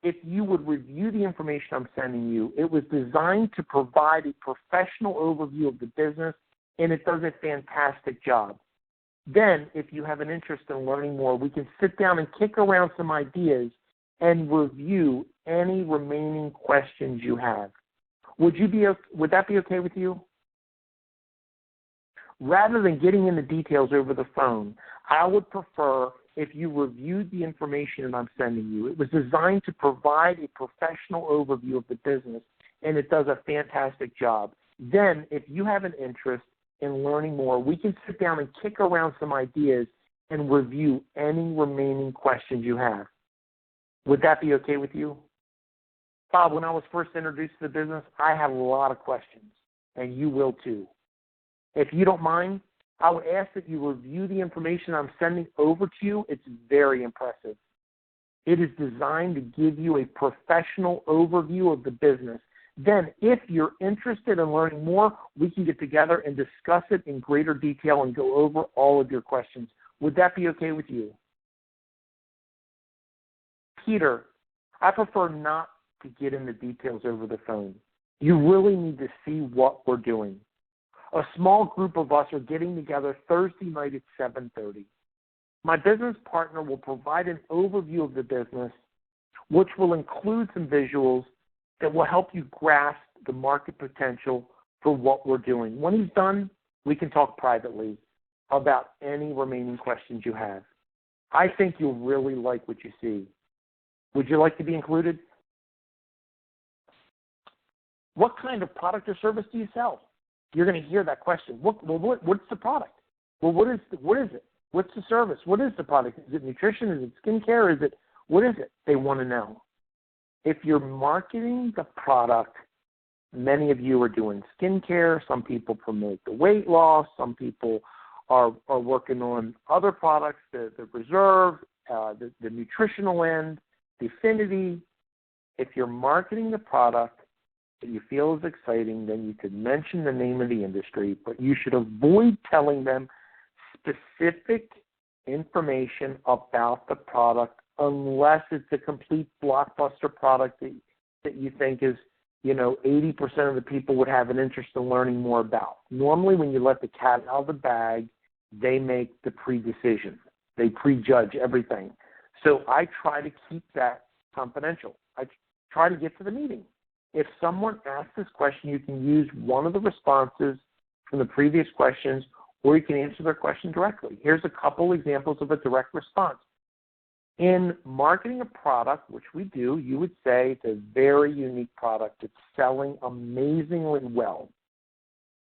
if you would review the information I'm sending you. It was designed to provide a professional overview of the business, and it does a fantastic job. Then, if you have an interest in learning more, we can sit down and kick around some ideas and review any remaining questions you have. Would that be okay with you? Rather than getting into details over the phone, I would prefer if you reviewed the information that I'm sending you. It was designed to provide a professional overview of the business, and it does a fantastic job. Then, if you have an interest in learning more, we can sit down and kick around some ideas and review any remaining questions you have. Would that be okay with you? Bob, when I was first introduced to the business, I had a lot of questions, and you will too. If you don't mind, I would ask that you review the information I'm sending over to you. It's very impressive. It is designed to give you a professional overview of the business. Then, if you're interested in learning more, we can get together and discuss it in greater detail and go over all of your questions. Would that be okay with you? Peter, I prefer not to get into details over the phone. You really need to see what we're doing. A small group of us are getting together Thursday night at 7:30. My business partner will provide an overview of the business, which will include some visuals that will help you grasp the market potential for what we're doing. When he's done, we can talk privately about any remaining questions you have. I think you'll really like what you see. Would you like to be included? What kind of product or service do you sell? You're going to hear that question. What's the product? Well, what is it? What's the service? What is the product? Is it nutrition? Is it skincare? What is it? They want to know. If you're marketing the product, many of you are doing skincare. Some people promote the weight loss. Some people are working on other products, the Reserve, the nutritional end, the Affinity. If you're marketing the product that you feel is exciting, then you could mention the name of the industry, but you should avoid telling them specific information about the product unless it's a complete blockbuster product that you think is, 80% of the people would have an interest in learning more about. Normally, when you let the cat out of the bag, they make the pre-decision. They prejudge everything. So I try to keep that confidential. I try to get to the meeting. If someone asks this question, you can use one of the responses from the previous questions, or you can answer their question directly. Here's a couple examples of a direct response. In marketing a product, which we do, you would say it's a very unique product. It's selling amazingly well.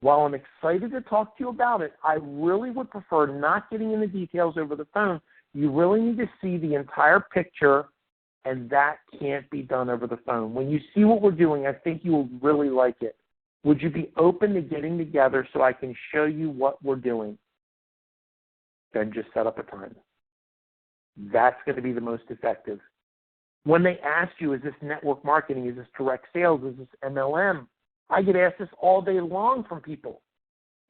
While I'm excited to talk to you about it, I really would prefer not getting into details over the phone. You really need to see the entire picture, and that can't be done over the phone. When you see what we're doing, I think you will really like it. Would you be open to getting together so I can show you what we're doing? Then just set up a time. That's going to be the most effective. When they ask you, is this network marketing, is this direct sales, is this MLM? I get asked this all day long from people.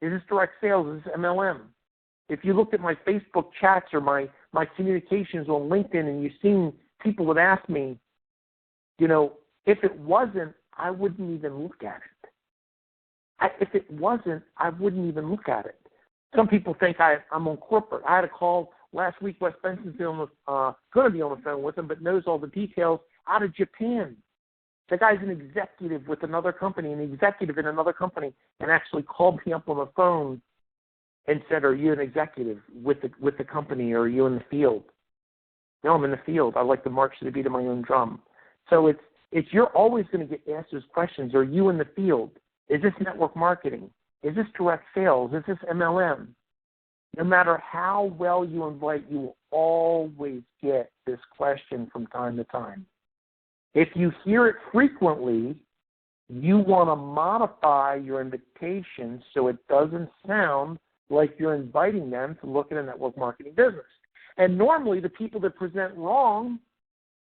Is this direct sales, is this MLM? If you looked at my Facebook chats or my communications on LinkedIn and you've seen people would ask me, if it wasn't, I wouldn't even look at it. If it wasn't, I wouldn't even look at it. Some people think I'm on corporate. I had a call last week. Wes Benson's going to be on the phone with him, but knows all the details out of Japan. The guy's an executive with another company, an executive in another company, and actually called me up on the phone and said, "Are you an executive with the company, or are you in the field?" No, I'm in the field. I like to march to the beat of my own drum. So it's you're always going to get asked those questions. Are you in the field? Is this network marketing? Is this direct sales? Is this MLM? No matter how well you invite, you will always get this question from time to time. If you hear it frequently, You want to modify your invitation so it doesn't sound like you're inviting them to look at a network marketing business. And normally the people that present wrong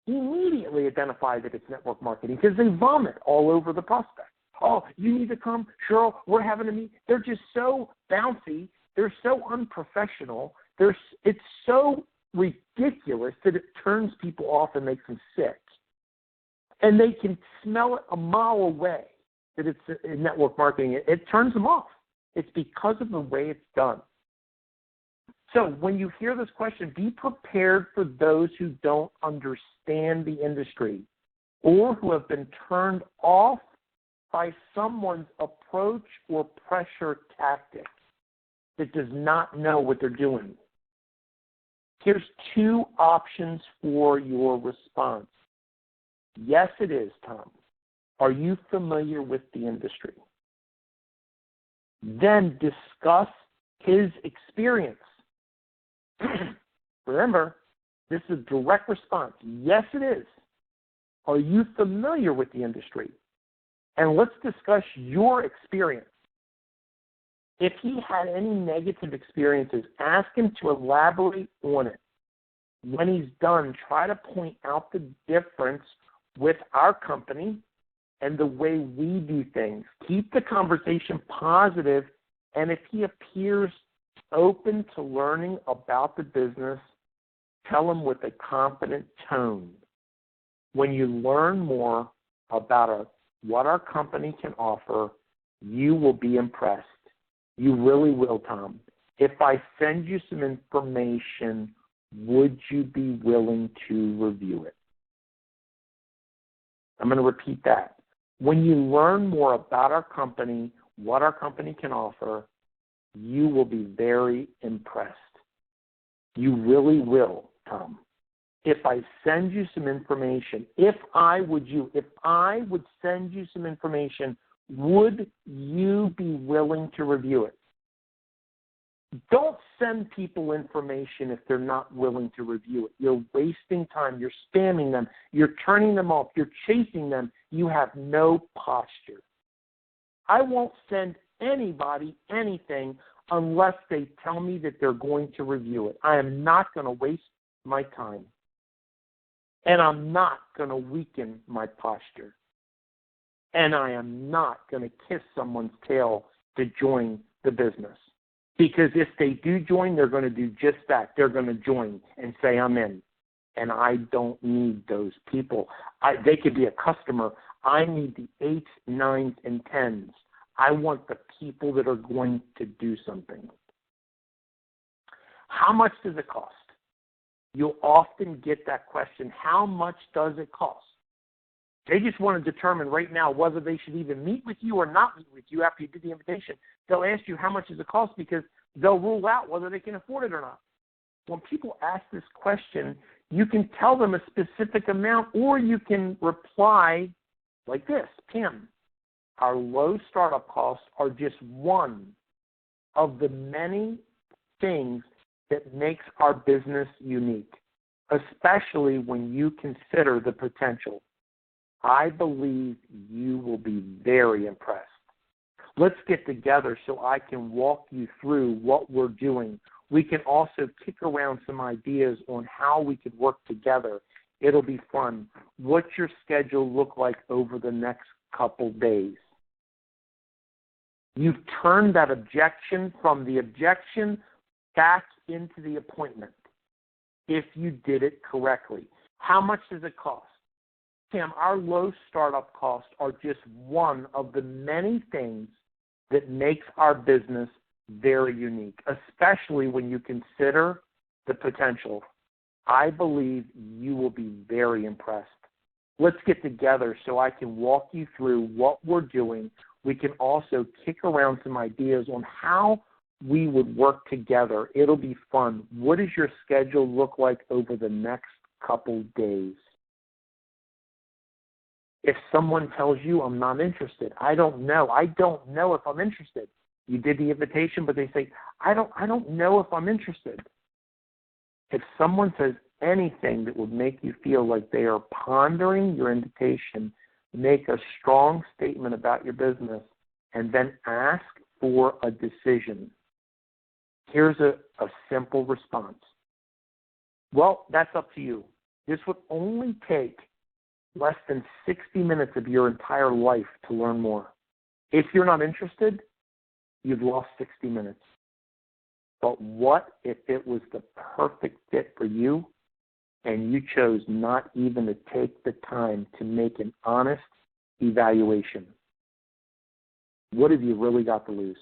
immediately identify that it's network marketing because they vomit all over the prospect. Oh, you need to come, Cheryl, we're having a meet. They're just so bouncy. They're so unprofessional. It's so ridiculous that it turns people off and makes them sick. And they can smell it a mile away that it's network marketing. It turns them off. It's because of the way it's done. So when you hear this question, be prepared for those who don't understand the industry or who have been turned off by someone's approach or pressure tactic that does not know what they're doing. Here's two options for your response. Yes, it is, Tom. Are you familiar with the industry? Then discuss his experience. Remember, this is a direct response. Yes, it is. Are you familiar with the industry? And let's discuss your experience. If he had any negative experiences, ask him to elaborate on it. When he's done, try to point out the difference with our company and the way we do things. Keep the conversation positive, and if he appears open to learning about the business, tell him with a confident tone. When you learn more about what our company can offer, you will be impressed. You really will, Tom. If I send you some information, would you be willing to review it? I'm going to repeat that. When you learn more about our company, what our company can offer, you will be very impressed. You really will, Tom. If I send you some information, if I would send you some information, would you be willing to review it? Don't send people information if they're not willing to review it. You're wasting time. You're spamming them. You're turning them off. You're chasing them. You have no posture. I won't send anybody anything unless they tell me that they're going to review it. I am not going to waste my time. And I'm not going to weaken my posture. And I am not going to kiss someone's tail to join the business. Because if they do join, they're going to do just that. They're going to join and say, I'm in. And I don't need those people. They could be a customer. I need the 8s, 9s, and 10s. I want the people that are going to do something. How much does it cost? You'll often get that question, how much does it cost? They just want to determine right now whether they should even meet with you or not meet with you after you did the invitation. They'll ask you how much does it cost because they'll rule out whether they can afford it or not. When people ask this question, you can tell them a specific amount or you can reply like this, Pam, our low startup costs are just one of the many things that makes our business unique, especially when you consider the potential. I believe you will be very impressed. Let's get together so I can walk you through what we're doing. We can also kick around some ideas on how we could work together. It'll be fun. What's your schedule look like over the next couple days? You've turned that objection from the objection back into the appointment if you did it correctly. How much does it cost? Sam, our low startup costs are just one of the many things that makes our business very unique, especially when you consider the potential. I believe you will be very impressed. Let's get together so I can walk you through what we're doing. We can also kick around some ideas on how we would work together. It'll be fun. What does your schedule look like over the next couple days? If someone tells you I'm not interested, I don't know. I don't know if I'm interested. You did the invitation, but they say, I don't know if I'm interested. If someone says anything that would make you feel like they are pondering your invitation, make a strong statement about your business, and then ask for a decision. Here's a simple response. Well, that's up to you. This would only take less than 60 minutes of your entire life to learn more. If you're not interested, you've lost 60 minutes. But what if it was the perfect fit for you and you chose not even to take the time to make an honest evaluation? What have you really got to lose?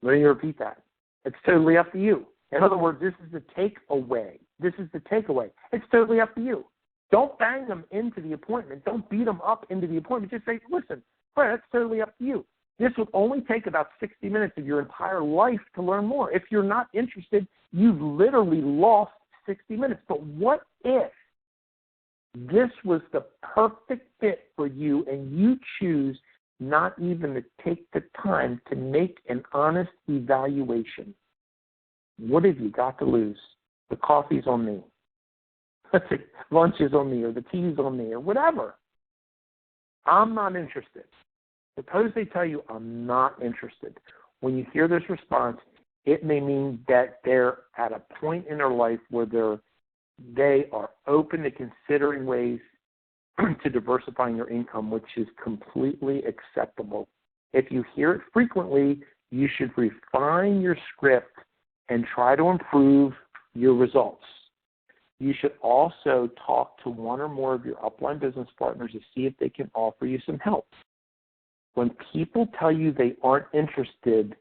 Let me repeat that. It's totally up to you. In other words, this is the takeaway. This is the takeaway. It's totally up to you. Don't bang them into the appointment. Don't beat them up into the appointment. Just say, listen, that's totally up to you. This would only take about 60 minutes of your entire life to learn more. If you're not interested, you've literally lost 60 minutes. But what if this was the perfect fit for you and you choose not even to take the time to make an honest evaluation? What have you got to lose? The coffee's on me. Lunch is on me, or the tea's on me, or whatever. I'm not interested. Suppose they tell you, I'm not interested. When you hear this response, it may mean that they're at a point in their life where they are open to considering ways to diversifying your income, which is completely acceptable. If you hear it frequently, you should refine your script and try to improve your results. You should also talk to one or more of your upline business partners to see if they can offer you some help. When people tell you they aren't interested,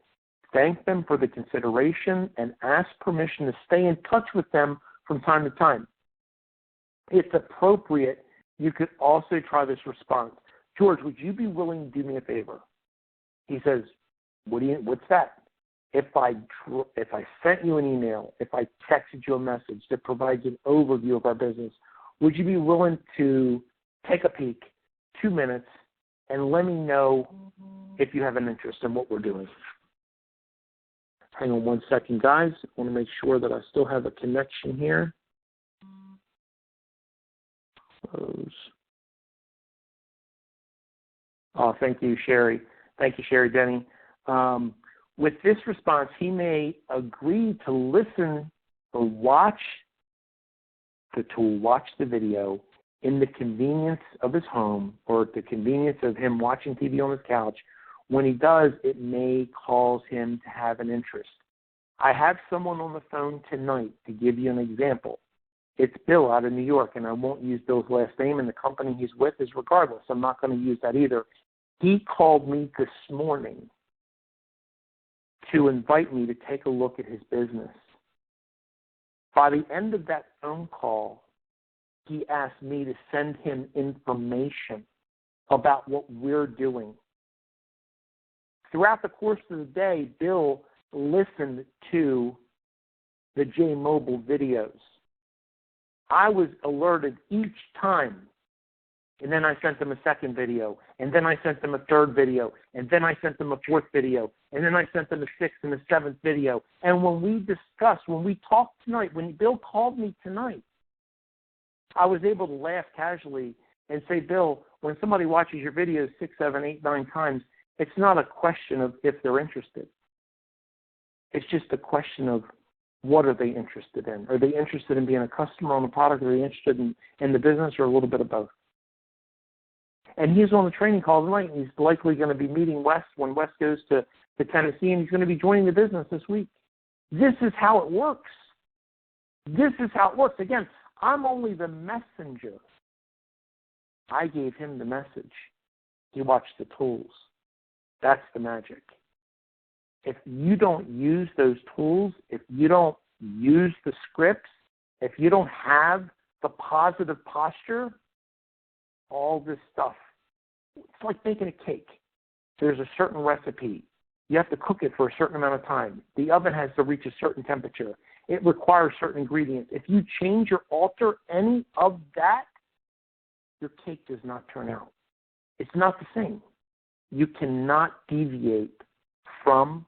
thank them for the consideration and ask permission to stay in touch with them from time to time. It's appropriate. You could also try this response. George, would you be willing to do me a favor? He says, what's that? If I sent you an email, if I texted you a message that provides an overview of our business, would you be willing to take a peek, 2 minutes, and let me know if you have an interest in what we're doing? Hang on 1 second, guys. I want to make sure that I still have a connection here. Close. Oh, thank you, Sherry. Thank you, Sherry Denny. With this response, he may agree to listen or watch the tool, watch the video in the convenience of his home or the convenience of him watching TV on his couch. When he does, it may cause him to have an interest. I have someone on the phone tonight to give you an example. It's Bill out of New York, and I won't use Bill's last name, and the company he's with is regardless. I'm not going to use that either. He called me this morning to invite me to take a look at his business. By the end of that phone call, he asked me to send him information about what we're doing. Throughout the course of the day, Bill listened to the J-Mobile videos. I was alerted each time, and then I sent them a second video, and then I sent them a third video, and then I sent them a fourth video, and then I sent them a sixth and a seventh video. And when we talked tonight, when Bill called me tonight, I was able to laugh casually and say, Bill, when somebody watches your videos 6, 7, 8, 9 times, it's not a question of if they're interested. It's just a question of what are they interested in? Are they interested in being a customer on the product? Are they interested in the business, or a little bit of both? And he's on the training call tonight, and he's likely going to be meeting Wes when Wes goes to Tennessee, and he's going to be joining the business this week. This is how it works. This is how it works. Again, I'm only the messenger. I gave him the message. He watched the tools. That's the magic. If you don't use those tools, if you don't use the scripts, if you don't have the positive posture, all this stuff, it's like making a cake. There's a certain recipe. You have to cook it for a certain amount of time. The oven has to reach a certain temperature. It requires certain ingredients. If you change or alter any of that, your cake does not turn out. It's not the same. You cannot deviate from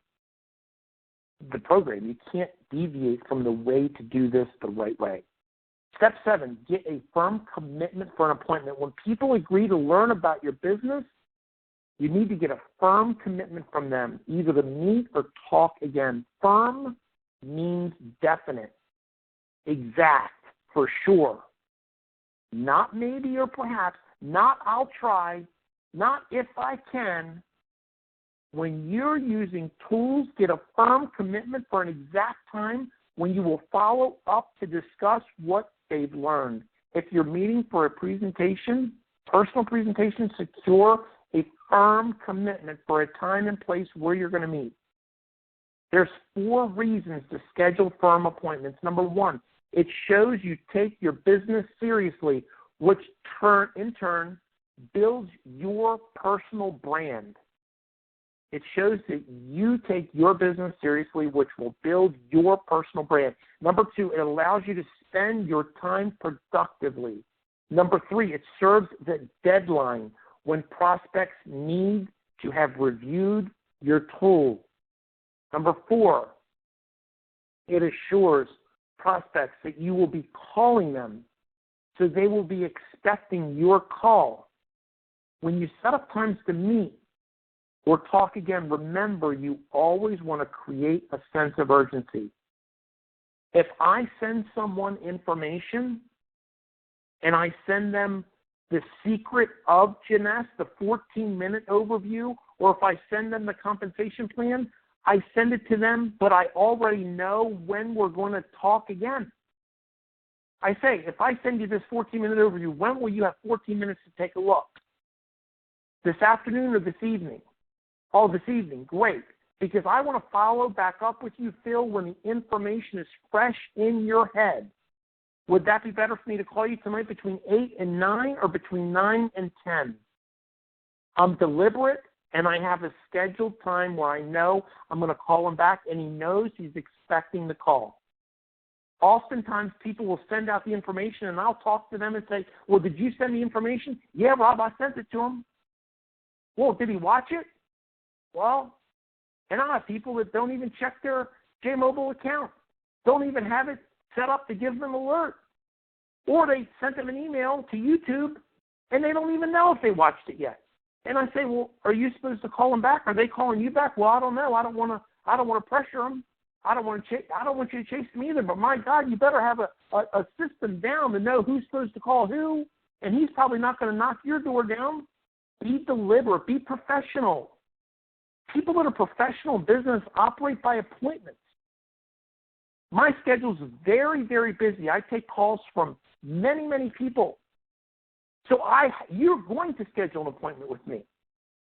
the program. You can't deviate from the way to do this the right way. Step 7, get a firm commitment for an appointment. When people agree to learn about your business, you need to get a firm commitment from them, either to meet or talk again. Firm means definite, exact, for sure. Not maybe or perhaps, not I'll try, not if I can. When you're using tools, get a firm commitment for an exact time when you will follow up to discuss what they've learned. If you're meeting for a presentation, personal presentation, secure a firm commitment for a time and place where you're going to meet. There's 4 reasons to schedule firm appointments. Number 1, it shows you take your business seriously, which in turn builds your personal brand. It shows that you take your business seriously, which will build your personal brand. Number 2, it allows you to spend your time productively. Number 3, it serves the deadline when prospects need to have reviewed your tool. Number 4, it assures prospects that you will be calling them, so they will be expecting your call. When you set up times to meet or talk again, remember you always want to create a sense of urgency. If I send someone information and I send them the secret of Jeunesse, the 14-minute overview, or if I send them the compensation plan, I send it to them, but I already know when we're going to talk again. I say, if I send you this 14-minute overview, when will you have 14 minutes to take a look? This afternoon or this evening? Oh, this evening, great. Because I want to follow back up with you, Phil, when the information is fresh in your head. Would that be better for me to call you tonight between 8 and 9 or between 9 and 10? I'm deliberate, and I have a scheduled time where I know I'm going to call him back, and he knows he's expecting the call. Oftentimes, people will send out the information, and I'll talk to them and say, well, did you send the information? Yeah, Rob, I sent it to him. Well, did he watch it? Well, and I have people that don't even check their J-Mobile account, don't even have it set up to give them an alert. Or they sent them an email to YouTube, and they don't even know if they watched it yet. And I say, well, are you supposed to call them back? Are they calling you back? Well, I don't know. I don't want to pressure them. I don't want you to chase them either. But my God, you better have a system down to know who's supposed to call who. And he's probably not going to knock your door down. Be deliberate. Be professional. People that are professional in business operate by appointments. My schedule is very, very busy. I take calls from many, many people. So you're going to schedule an appointment with me.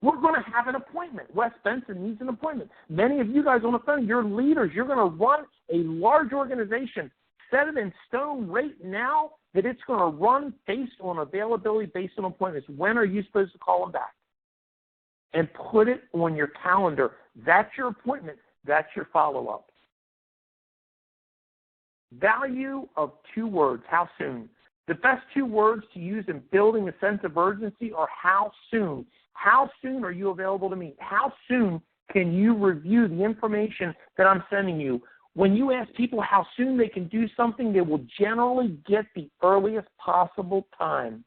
We're going to have an appointment. Wes Benson needs an appointment. Many of you guys on the phone, you're leaders. You're going to run a large organization. Set it in stone right now that it's going to run based on availability, based on appointments. When are you supposed to call them back? And put it on your calendar. That's your appointment. That's your follow-up. Value of 2 words. How soon? The best 2 words to use in building a sense of urgency are how soon. How soon are you available to meet? How soon can you review the information that I'm sending you? When you ask people how soon they can do something, they will generally get the earliest possible time.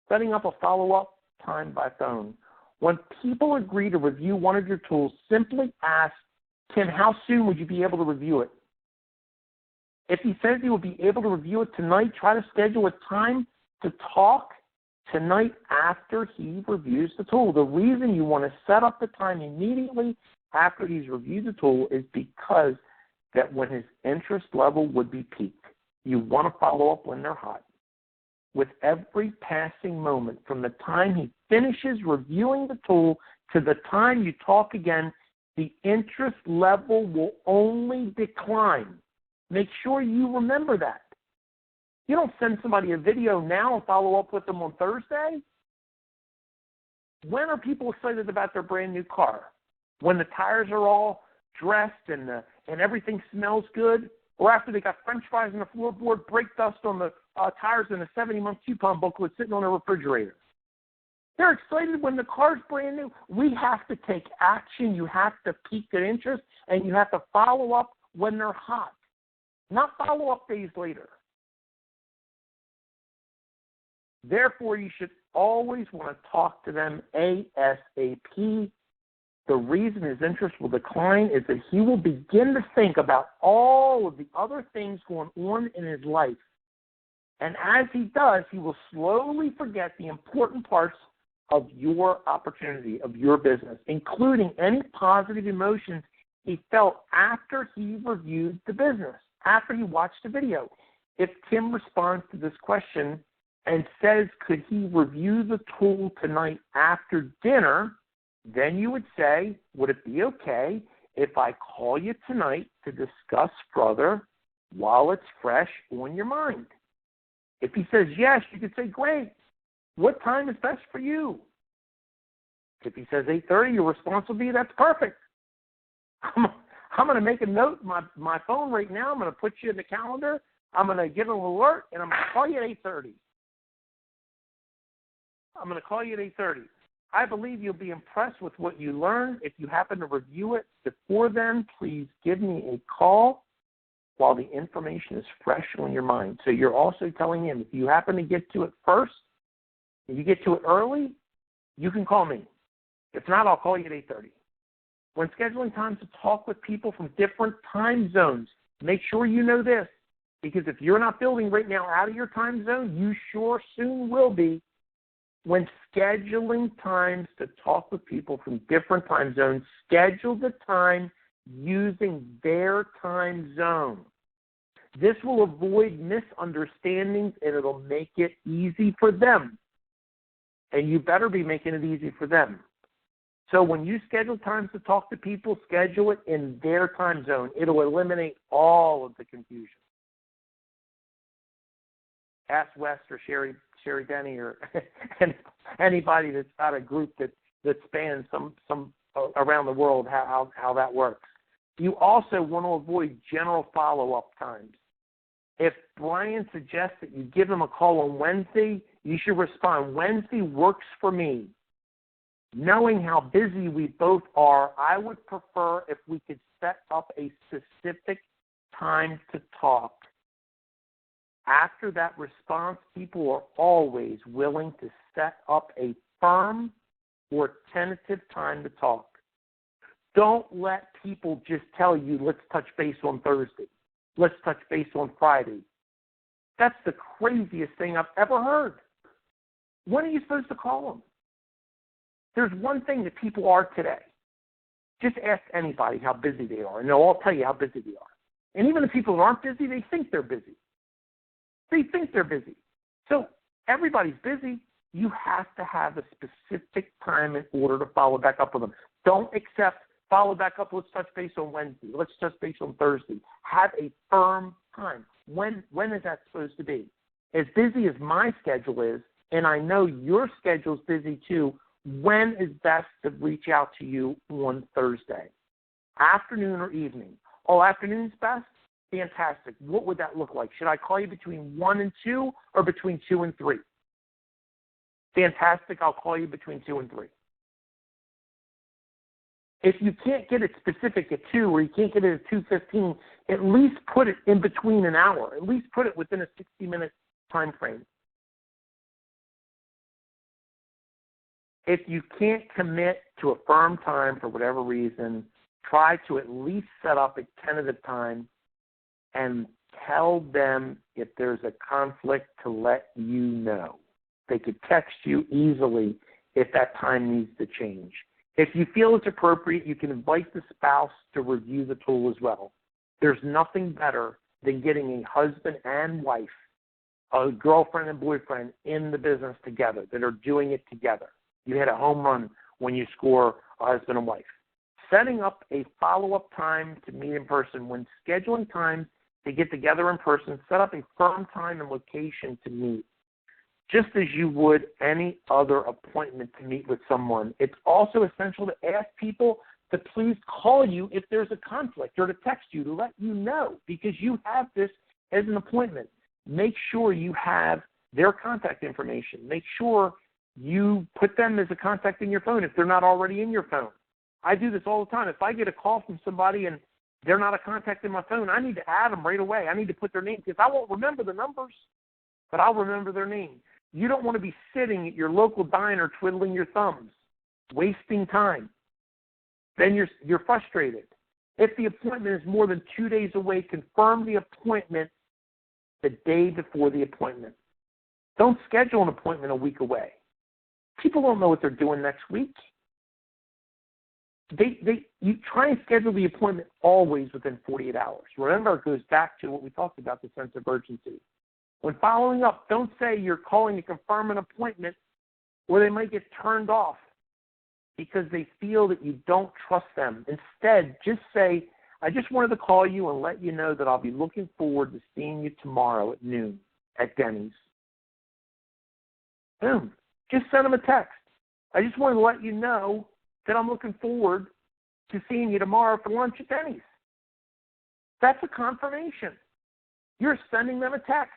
Setting up a follow-up time by phone. When people agree to review one of your tools, simply ask, Tim, how soon would you be able to review it? If he says he will be able to review it tonight, try to schedule a time to talk tonight after he reviews the tool. The reason you want to set up the time immediately after he's reviewed the tool is because that when his interest level would be peaked. You want to follow up when they're hot. With every passing moment, from the time he finishes reviewing the tool to the time you talk again, the interest level will only decline. Make sure you remember that. You don't send somebody a video now and follow up with them on Thursday. When are people excited about their brand new car? When the tires are all dressed and everything smells good? Or after they got French fries on the floorboard, brake dust on the tires, and a 70-month coupon booklet sitting on the refrigerator? They're excited when the car's brand new. We have to take action. You have to pique their interest, and you have to follow up when they're hot. Not follow up days later. Therefore, you should always want to talk to them ASAP. The reason his interest will decline is that he will begin to think about all of the other things going on in his life. And as he does, he will slowly forget the important parts of your opportunity, of your business, including any positive emotions he felt after he reviewed the business, after he watched the video. If Tim responds to this question and says, could he review the tool tonight after dinner, then you would say, would it be okay if I call you tonight to discuss further while it's fresh on your mind? If he says yes, you could say, great. What time is best for you? If he says 8:30, your response will be, that's perfect. I'm going to make a note in my phone right now. I'm going to put you in the calendar. I'm going to get an alert, and I'm going to call you at 8:30. I'm going to call you at 8:30. I believe you'll be impressed with what you learn. If you happen to review it before then, please give me a call while the information is fresh on your mind. So you're also telling him, if you happen to get to it first, if you get to it early, you can call me. If not, I'll call you at 8:30. When scheduling time to talk with people from different time zones, make sure you know this, because if you're not building right now out of your time zone, you sure soon will be. When scheduling times to talk with people from different time zones, schedule the time using their time zone. This will avoid misunderstandings, and it'll make it easy for them. And you better be making it easy for them. So when you schedule times to talk to people, schedule it in their time zone. It'll eliminate all of the confusion. Ask Wes or Sherry Denny or anybody that's got a group that spans some around the world how that works. You also want to avoid general follow-up times. If Brian suggests that you give him a call on Wednesday, you should respond, Wednesday works for me. Knowing how busy we both are, I would prefer if we could set up a specific time to talk. After that response, people are always willing to set up a firm or tentative time to talk. Don't let people just tell you, let's touch base on Thursday. Let's touch base on Friday. That's the craziest thing I've ever heard. When are you supposed to call them? There's one thing that people are today. Just ask anybody how busy they are, and they'll all tell you how busy they are. And even the people that aren't busy, they think they're busy. They think they're busy. So everybody's busy. You have to have a specific time in order to follow back up with them. Don't accept, follow back up, let's touch base on Wednesday. Let's touch base on Thursday. Have a firm time. When is that supposed to be? As busy as my schedule is, and I know your schedule's busy too, when is best to reach out to you on Thursday? Afternoon or evening? Oh, afternoon's best? Fantastic. What would that look like? Should I call you between 1 and 2 or between 2 and 3? Fantastic. I'll call you between 2 and 3. If you can't get it specific at 2 or you can't get it at 2:15, at least put it in between an hour. At least put it within a 60-minute time frame. If you can't commit to a firm time for whatever reason, try to at least set up a tentative time and tell them if there's a conflict to let you know. They could text you easily if that time needs to change. If you feel it's appropriate, you can invite the spouse to review the tool as well. There's nothing better than getting a husband and wife, a girlfriend and boyfriend in the business together that are doing it together. You hit a home run when you score a husband and wife. Setting up a follow-up time to meet in person. When scheduling times to get together in person, set up a firm time and location to meet. Just as you would any other appointment to meet with someone, it's also essential to ask people to please call you if there's a conflict or to text you to let you know, because you have this as an appointment. Make sure you have their contact information. Make sure you put them as a contact in your phone if they're not already in your phone. I do this all the time. If I get a call from somebody and they're not a contact in my phone, I need to add them right away. I need to put their name, because I won't remember the numbers, but I'll remember their name. You don't want to be sitting at your local diner twiddling your thumbs, wasting time. Then you're frustrated. If the appointment is more than 2 days away, confirm the appointment the day before the appointment. Don't schedule an appointment a week away. People don't know what they're doing next week. You try and schedule the appointment always within 48 hours. Remember, it goes back to what we talked about, the sense of urgency. When following up, don't say you're calling to confirm an appointment where they might get turned off because they feel that you don't trust them. Instead, just say, I just wanted to call you and let you know that I'll be looking forward to seeing you tomorrow at noon at Denny's. Boom. Just send them a text. I just wanted to let you know that I'm looking forward to seeing you tomorrow for lunch at Denny's. That's a confirmation. You're sending them a text.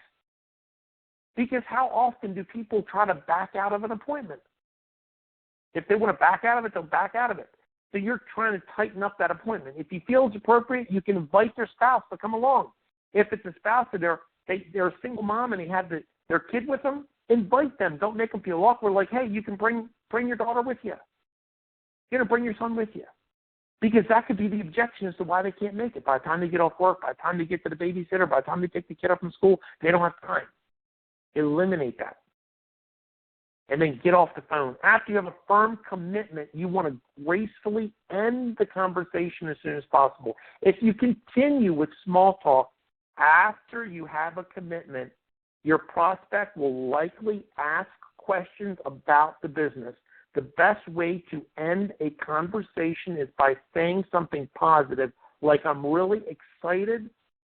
Because how often do people try to back out of an appointment? If they want to back out of it, they'll back out of it. So you're trying to tighten up that appointment. If you feel it's appropriate, you can invite their spouse to come along. If it's a spouse that they're a single mom and they have their kid with them, invite them. Don't make them feel awkward. Like, hey, you can bring your daughter with you. You're going to bring your son with you. Because that could be the objection as to why they can't make it. By the time they get off work, by the time they get to the babysitter, by the time they take the kid up from school, they don't have time. Eliminate that. And then get off the phone. After you have a firm commitment, you want to gracefully end the conversation as soon as possible. If you continue with small talk after you have a commitment, your prospect will likely ask questions about the business. The best way to end a conversation is by saying something positive, like I'm really excited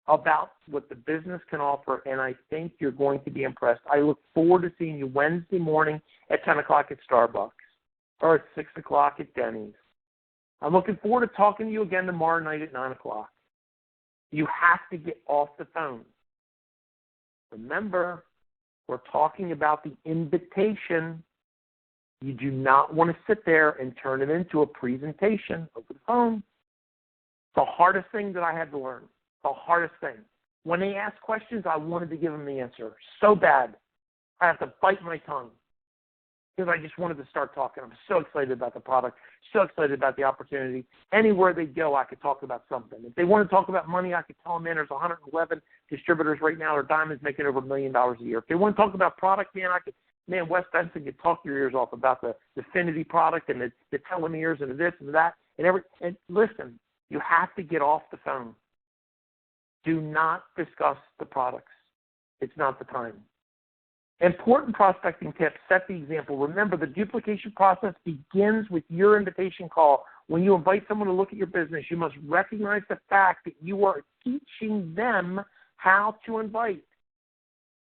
about what the business can offer, and I think you're going to be impressed. I look forward to seeing you Wednesday morning at 10 o'clock at Starbucks or at 6 o'clock at Denny's. I'm looking forward to talking to you again tomorrow night at 9 o'clock. You have to get off the phone. Remember, we're talking about the invitation. You do not want to sit there and turn it into a presentation over the phone. The hardest thing that I had to learn. The hardest thing. When they ask questions, I wanted to give them the answer so bad. I have to bite my tongue because I just wanted to start talking. I'm so excited about the product, so excited about the opportunity. Anywhere they go, I could talk about something. If they want to talk about money, I could tell them, man, there's 111 distributors right now. Their diamond's making over $1 million a year. If they want to talk about product, man, Wes Benson could talk your ears off about the Affinity product and the telomeres and this and that and listen, you have to get off the phone. Do not discuss the products. It's not the time. Important prospecting tips. Set the example. Remember, the duplication process begins with your invitation call. When you invite someone to look at your business, you must recognize the fact that you are teaching them how to invite.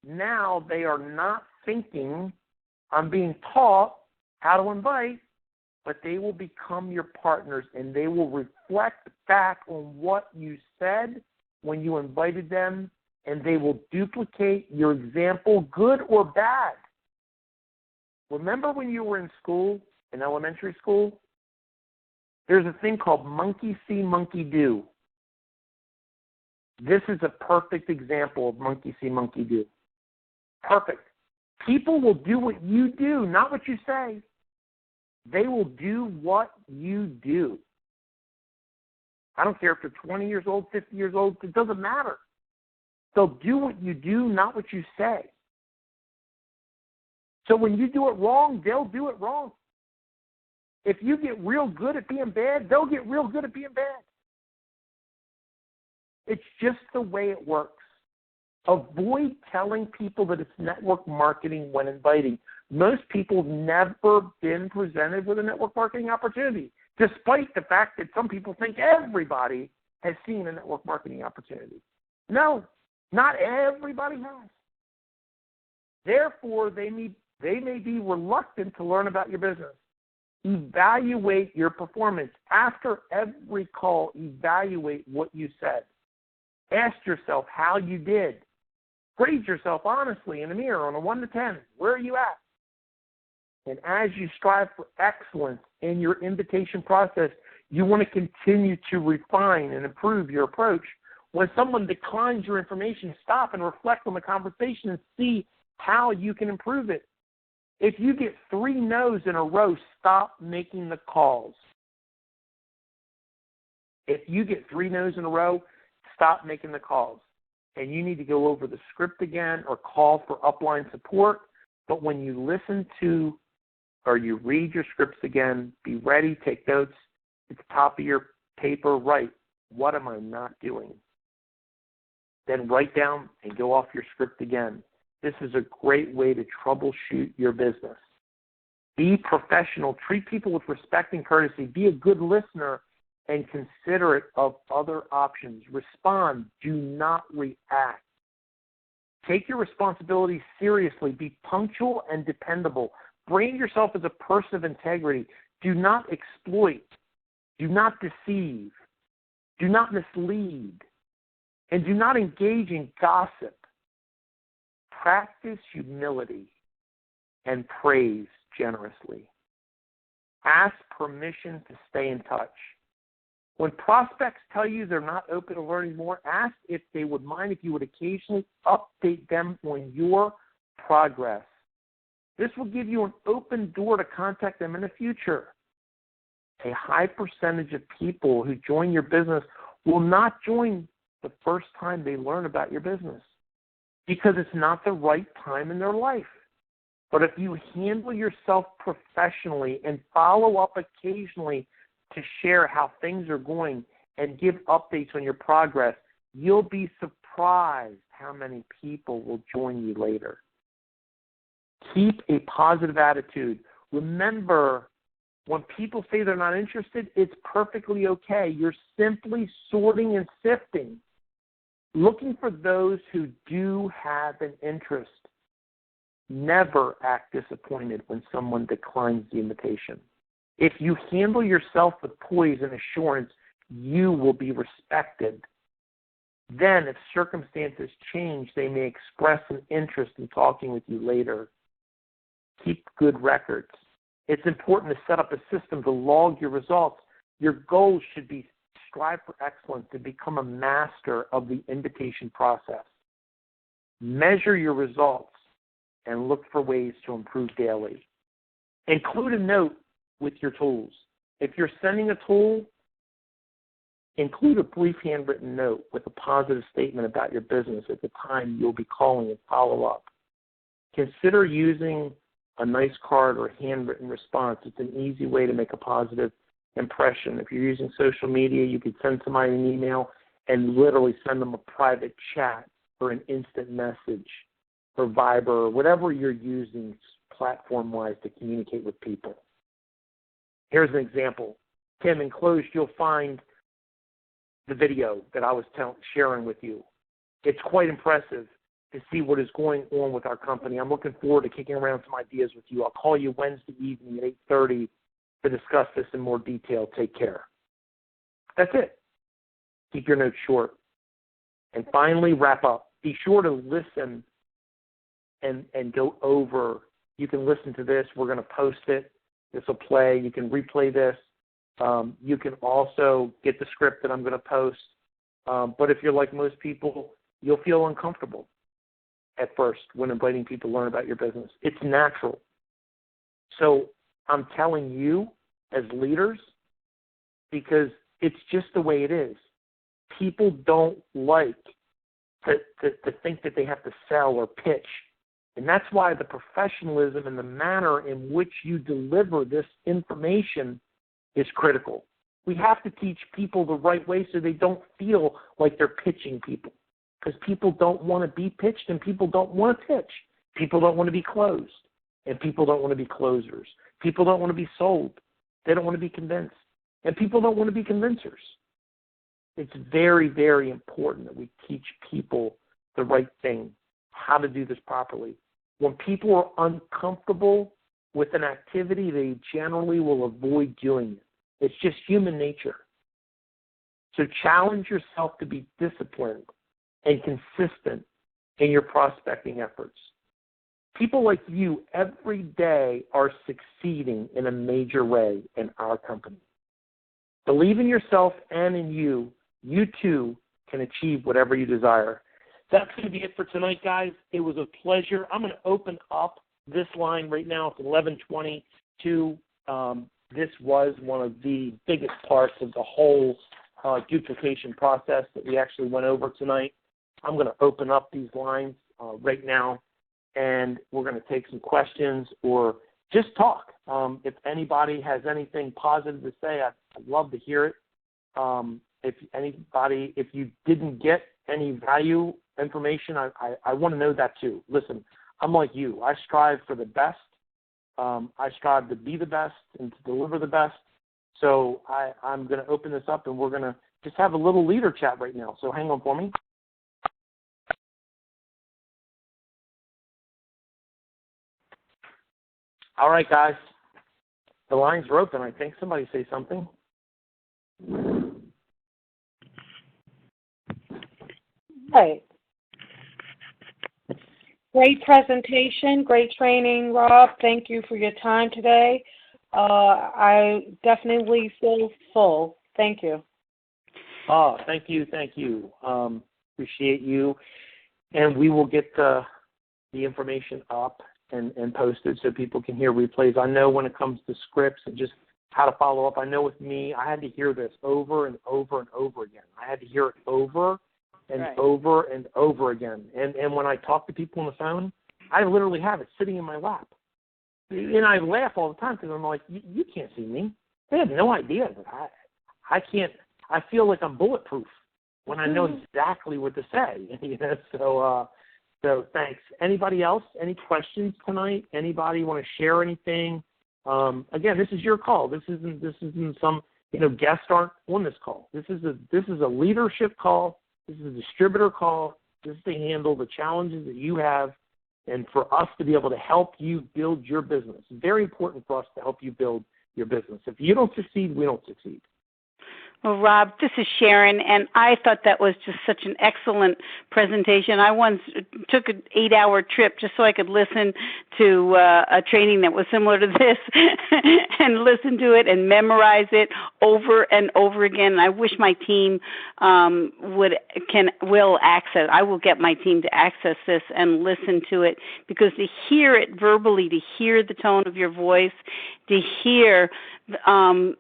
Now they are not thinking, I'm being taught how to invite, but they will become your partners and they will reflect back on what you said when you invited them, and they will duplicate your example, good or bad. Remember when you were in school, in elementary school? There's a thing called monkey see, monkey do. This is a perfect example of monkey see, monkey do. Perfect. People will do what you do, not what you say. They will do what you do. I don't care if they're 20 years old, 50 years old. It doesn't matter. They'll do what you do, not what you say. So when you do it wrong, they'll do it wrong. If you get real good at being bad, they'll get real good at being bad. It's just the way it works. Avoid telling people that it's network marketing when inviting. Most people have never been presented with a network marketing opportunity, despite the fact that some people think everybody has seen a network marketing opportunity. No, not everybody has. Therefore, they may be reluctant to learn about your business. Evaluate your performance. After every call, evaluate what you said. Ask yourself how you did. Grade yourself honestly in the mirror on a 1 to 10. Where are you at? And as you strive for excellence in your invitation process, you want to continue to refine and improve your approach. When someone declines your information, stop and reflect on the conversation and see how you can improve it. If you get 3 no's in a row, stop making the calls. If you get 3 no's in a row, stop making the calls. And you need to go over the script again or call for upline support. But when you listen to or you read your scripts again, be ready, take notes at the top of your paper, write, what am I not doing? Then write down and go off your script again. This is a great way to troubleshoot your business. Be professional. Treat people with respect and courtesy. Be a good listener and considerate of other options. Respond. Do not react. Take your responsibilities seriously. Be punctual and dependable. Brand yourself as a person of integrity. Do not exploit. Do not deceive. Do not mislead. And do not engage in gossip. Practice humility and praise generously. Ask permission to stay in touch. When prospects tell you they're not open to learning more, ask if they would mind if you would occasionally update them on your progress. This will give you an open door to contact them in the future. A high percentage of people who join your business will not join the first time they learn about your business because it's not the right time in their life. But if you handle yourself professionally and follow up occasionally to share how things are going and give updates on your progress, you'll be surprised how many people will join you later. Keep a positive attitude. Remember, when people say they're not interested, it's perfectly okay. You're simply sorting and sifting, looking for those who do have an interest. Never act disappointed when someone declines the invitation. If you handle yourself with poise and assurance, you will be respected. Then, if circumstances change, they may express an interest in talking with you later. Keep good records. It's important to set up a system to log your results. Your goals should be strive for excellence to become a master of the invitation process. Measure your results and look for ways to improve daily. Include a note with your tools. If you're sending a tool, include a brief handwritten note with a positive statement about your business at the time you'll be calling and follow up. Consider using a nice card or a handwritten response. It's an easy way to make a positive impression. If you're using social media, you could send somebody an email and literally send them a private chat or an instant message or Viber or whatever you're using platform-wise to communicate with people. Here's an example. Tim, enclosed, you'll find the video that I was sharing with you. It's quite impressive to see what is going on with our company. I'm looking forward to kicking around some ideas with you. I'll call you Wednesday evening at 8:30 to discuss this in more detail. Take care. That's it. Keep your notes short. And finally, wrap up. Be sure to listen and go over. You can listen to this. We're going to post it. This will play. You can replay this. You can also get the script that I'm going to post. But if you're like most people, you'll feel uncomfortable at first when inviting people to learn about your business. It's natural. So I'm telling you as leaders because it's just the way it is. People don't like to think that they have to sell or pitch. And that's why the professionalism and the manner in which you deliver this information is critical. We have to teach people the right way so they don't feel like they're pitching people. Because people don't want to be pitched and people don't want to pitch. People don't want to be closed. And people don't want to be closers. People don't want to be sold. They don't want to be convinced. And people don't want to be convincers. It's very, very important that we teach people the right thing, how to do this properly. When people are uncomfortable with an activity, they generally will avoid doing it. It's just human nature. So challenge yourself to be disciplined and consistent in your prospecting efforts. People like you every day are succeeding in a major way in our company. Believe in yourself and in you. You too can achieve whatever you desire. that's going to be it for tonight, guys. It was a pleasure. I'm going to open up this line right now. It's 11:22. This was one of the biggest parts of the whole duplication process that we actually went over tonight. I'm going to open up these lines right now, and we're going to take some questions or just talk. If anybody has anything positive to say, I'd love to hear it. If you didn't get any value information, I want to know that too. Listen, I'm like you. I strive for the best. I strive to be the best and to deliver the best. So I'm going to open this up, and we're going to just have a little leader chat right now. So hang on for me. All right, guys. The lines are open. I think somebody say something. Right. Great presentation, great training, Rob. Thank you for your time today. I definitely feel full. Thank you. Oh, thank you. Appreciate you. And we will get the information up and posted so people can hear replays. I know when it comes to scripts and just how to follow up, I know with me, I had to hear this over and over and over again. I had to hear it over and over and over again. And when I talk to people on the phone, I literally have it sitting in my lap. And I laugh all the time because I'm like, you can't see me. They have no idea that I can't. I feel like I'm bulletproof when I know exactly what to say. So thanks. Anybody else? Any questions tonight? Anybody want to share anything? Again, this is your call. This isn't some guests aren't on this call. This is a leadership call. This is a distributor call. This is to handle the challenges that you have, and for us to be able to help you build your business. It's very important for us to help you build your business. If you don't succeed, we don't succeed. Well, Rob, this is Sharon, and I thought that was just such an excellent presentation. I once took an 8-hour trip just so I could listen to a training that was similar to this and listen to it and memorize it over and over again. And I wish my team will access. I will get my team to access this and listen to it, because to hear it verbally, to hear the tone of your voice, to hear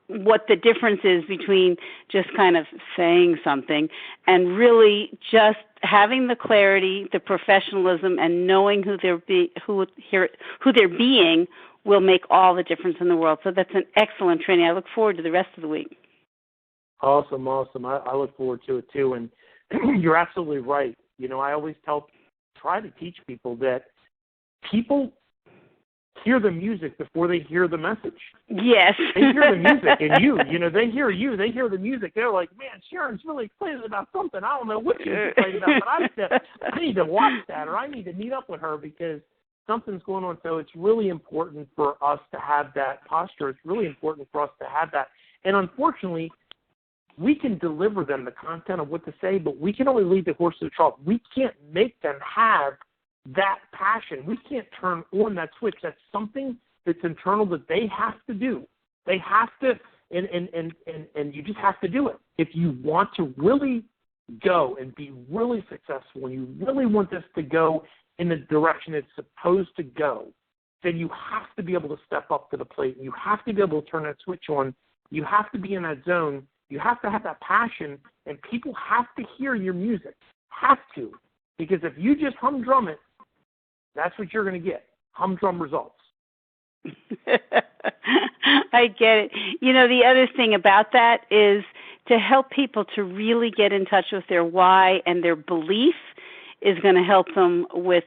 what the difference is between just kind of saying something and really just having the clarity, the professionalism, and knowing who they're being will make all the difference in the world. So that's an excellent training. I look forward to the rest of the week. Awesome. I look forward to it too. And you're absolutely right. I always try to teach people that people hear the music before they hear the message. Yes. They hear the music, and they hear the music. They're like, man, Sharon's really excited about something. I don't know what she's excited about, but I need to watch that, or I need to meet up with her because something's going on. So it's really important for us to have that posture. It's really important for us to have that. And unfortunately, we can deliver them the content of what to say, but we can only lead the horse to the trough. We can't make them have that passion. We can't turn on that switch. That's something that's internal that they have to do. They have to, and you just have to do it. If you want to really go and be really successful, and you really want this to go in the direction it's supposed to go, then you have to be able to step up to the plate. You have to be able to turn that switch on. You have to be in that zone. You have to have that passion, and people have to hear your music. Have to. Because if you just humdrum it, that's what you're going to get, humdrum results. I get it. The other thing about that is to help people to really get in touch with their why and their belief is going to help them with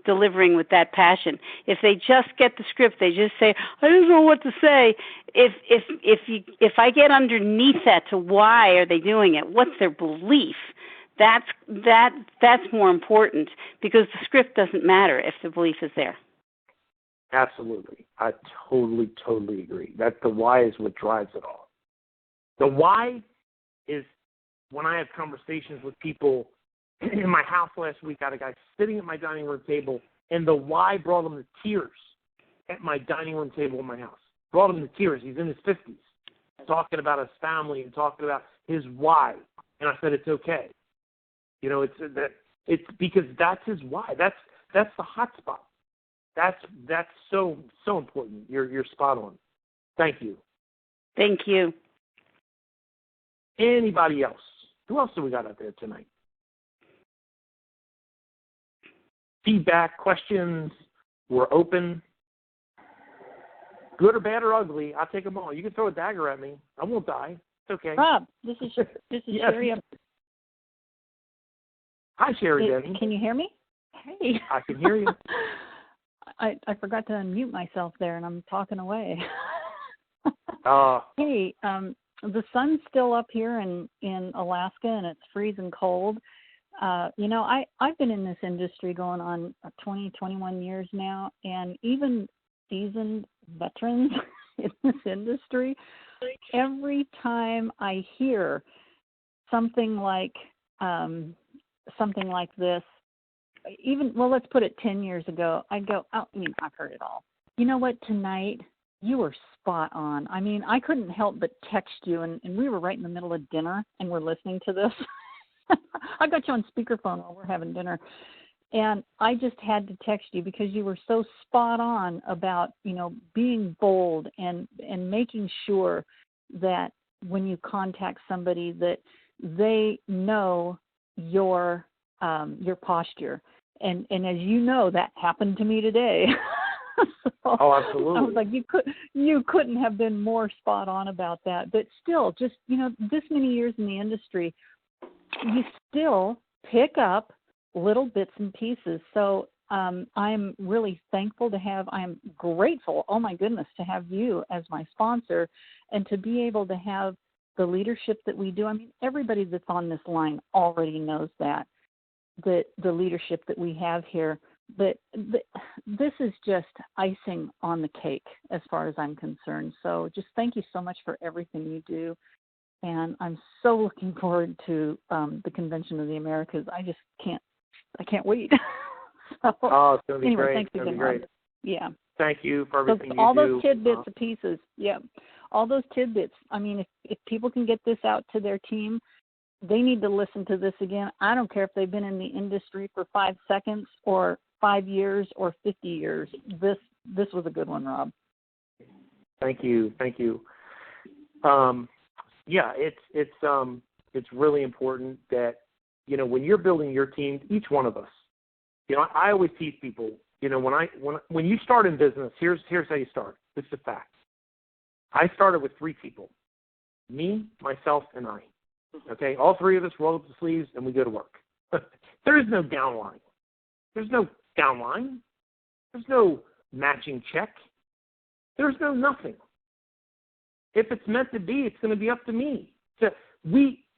delivering with that passion. If they just get the script, they just say, I don't know what to say. If I get underneath that to why are they doing it, what's their belief, that's more important, because the script doesn't matter if the belief is there. Absolutely. I totally agree. That the why is what drives it all. The why is when I have conversations with people. In my house last week, I had a guy sitting at my dining room table, and the why brought him to tears at my dining room table in my house. Brought him to tears. He's in his 50s, talking about his family and talking about his why. And I said, it's okay. It's It's because that's his why. That's the hot spot. That's so important. You're spot on. Thank you. Thank you. Anybody else? Who else do we got out there tonight? Feedback, questions, we're open. Good or bad or ugly, I'll take them all. You can throw a dagger at me. I won't die. It's okay. Rob, this is Yes. Sherry. Hi, Sherry Denny. Can you hear me? Hey. I can hear you. I forgot to unmute myself there, and I'm talking away. Hey, the sun's still up here in Alaska, and it's freezing cold. I've been in this industry going on 20, 21 years now, and even seasoned veterans in this industry, every time I hear something like this, let's put it 10 years ago, I'd go, I've heard it all. You know what, tonight, you were spot on. I mean, I couldn't help but text you, and we were right in the middle of dinner, and we're listening to this. I got you on speakerphone while we're having dinner, and I just had to text you because you were so spot on about, being bold and making sure that when you contact somebody that they know your posture. And as you know, that happened to me today. So absolutely. I was like, you couldn't have been more spot on about that. But still, just, this many years in the industry, you still pick up little bits and pieces. So I'm really thankful I'm grateful, oh my goodness, to have you as my sponsor and to be able to have the leadership that we do. I mean, everybody that's on this line already knows that the leadership that we have here. But this is just icing on the cake as far as I'm concerned. So just thank you so much for everything you do. And I'm so looking forward to the Convention of the Americas. I can't wait. So, it's going to be anyway, great. thanks It's going to again, be great. Rob. Yeah. Thank you for everything all you do. Those tidbits and pieces. Yeah. All those tidbits. I mean, if people can get this out to their team, they need to listen to this again. I don't care if they've been in the industry for 5 seconds or 5 years or 50 years. This was a good one, Rob. Thank you. Yeah, it's really important that, when you're building your team, each one of us, I always teach people, when you start in business, here's how you start. This is a fact. I started with 3 people, me, myself, and I. Okay, all 3 of us roll up the sleeves and we go to work. There is no downline. There's no downline. There's no matching check. There's no nothing. If it's meant to be, it's going to be up to me. So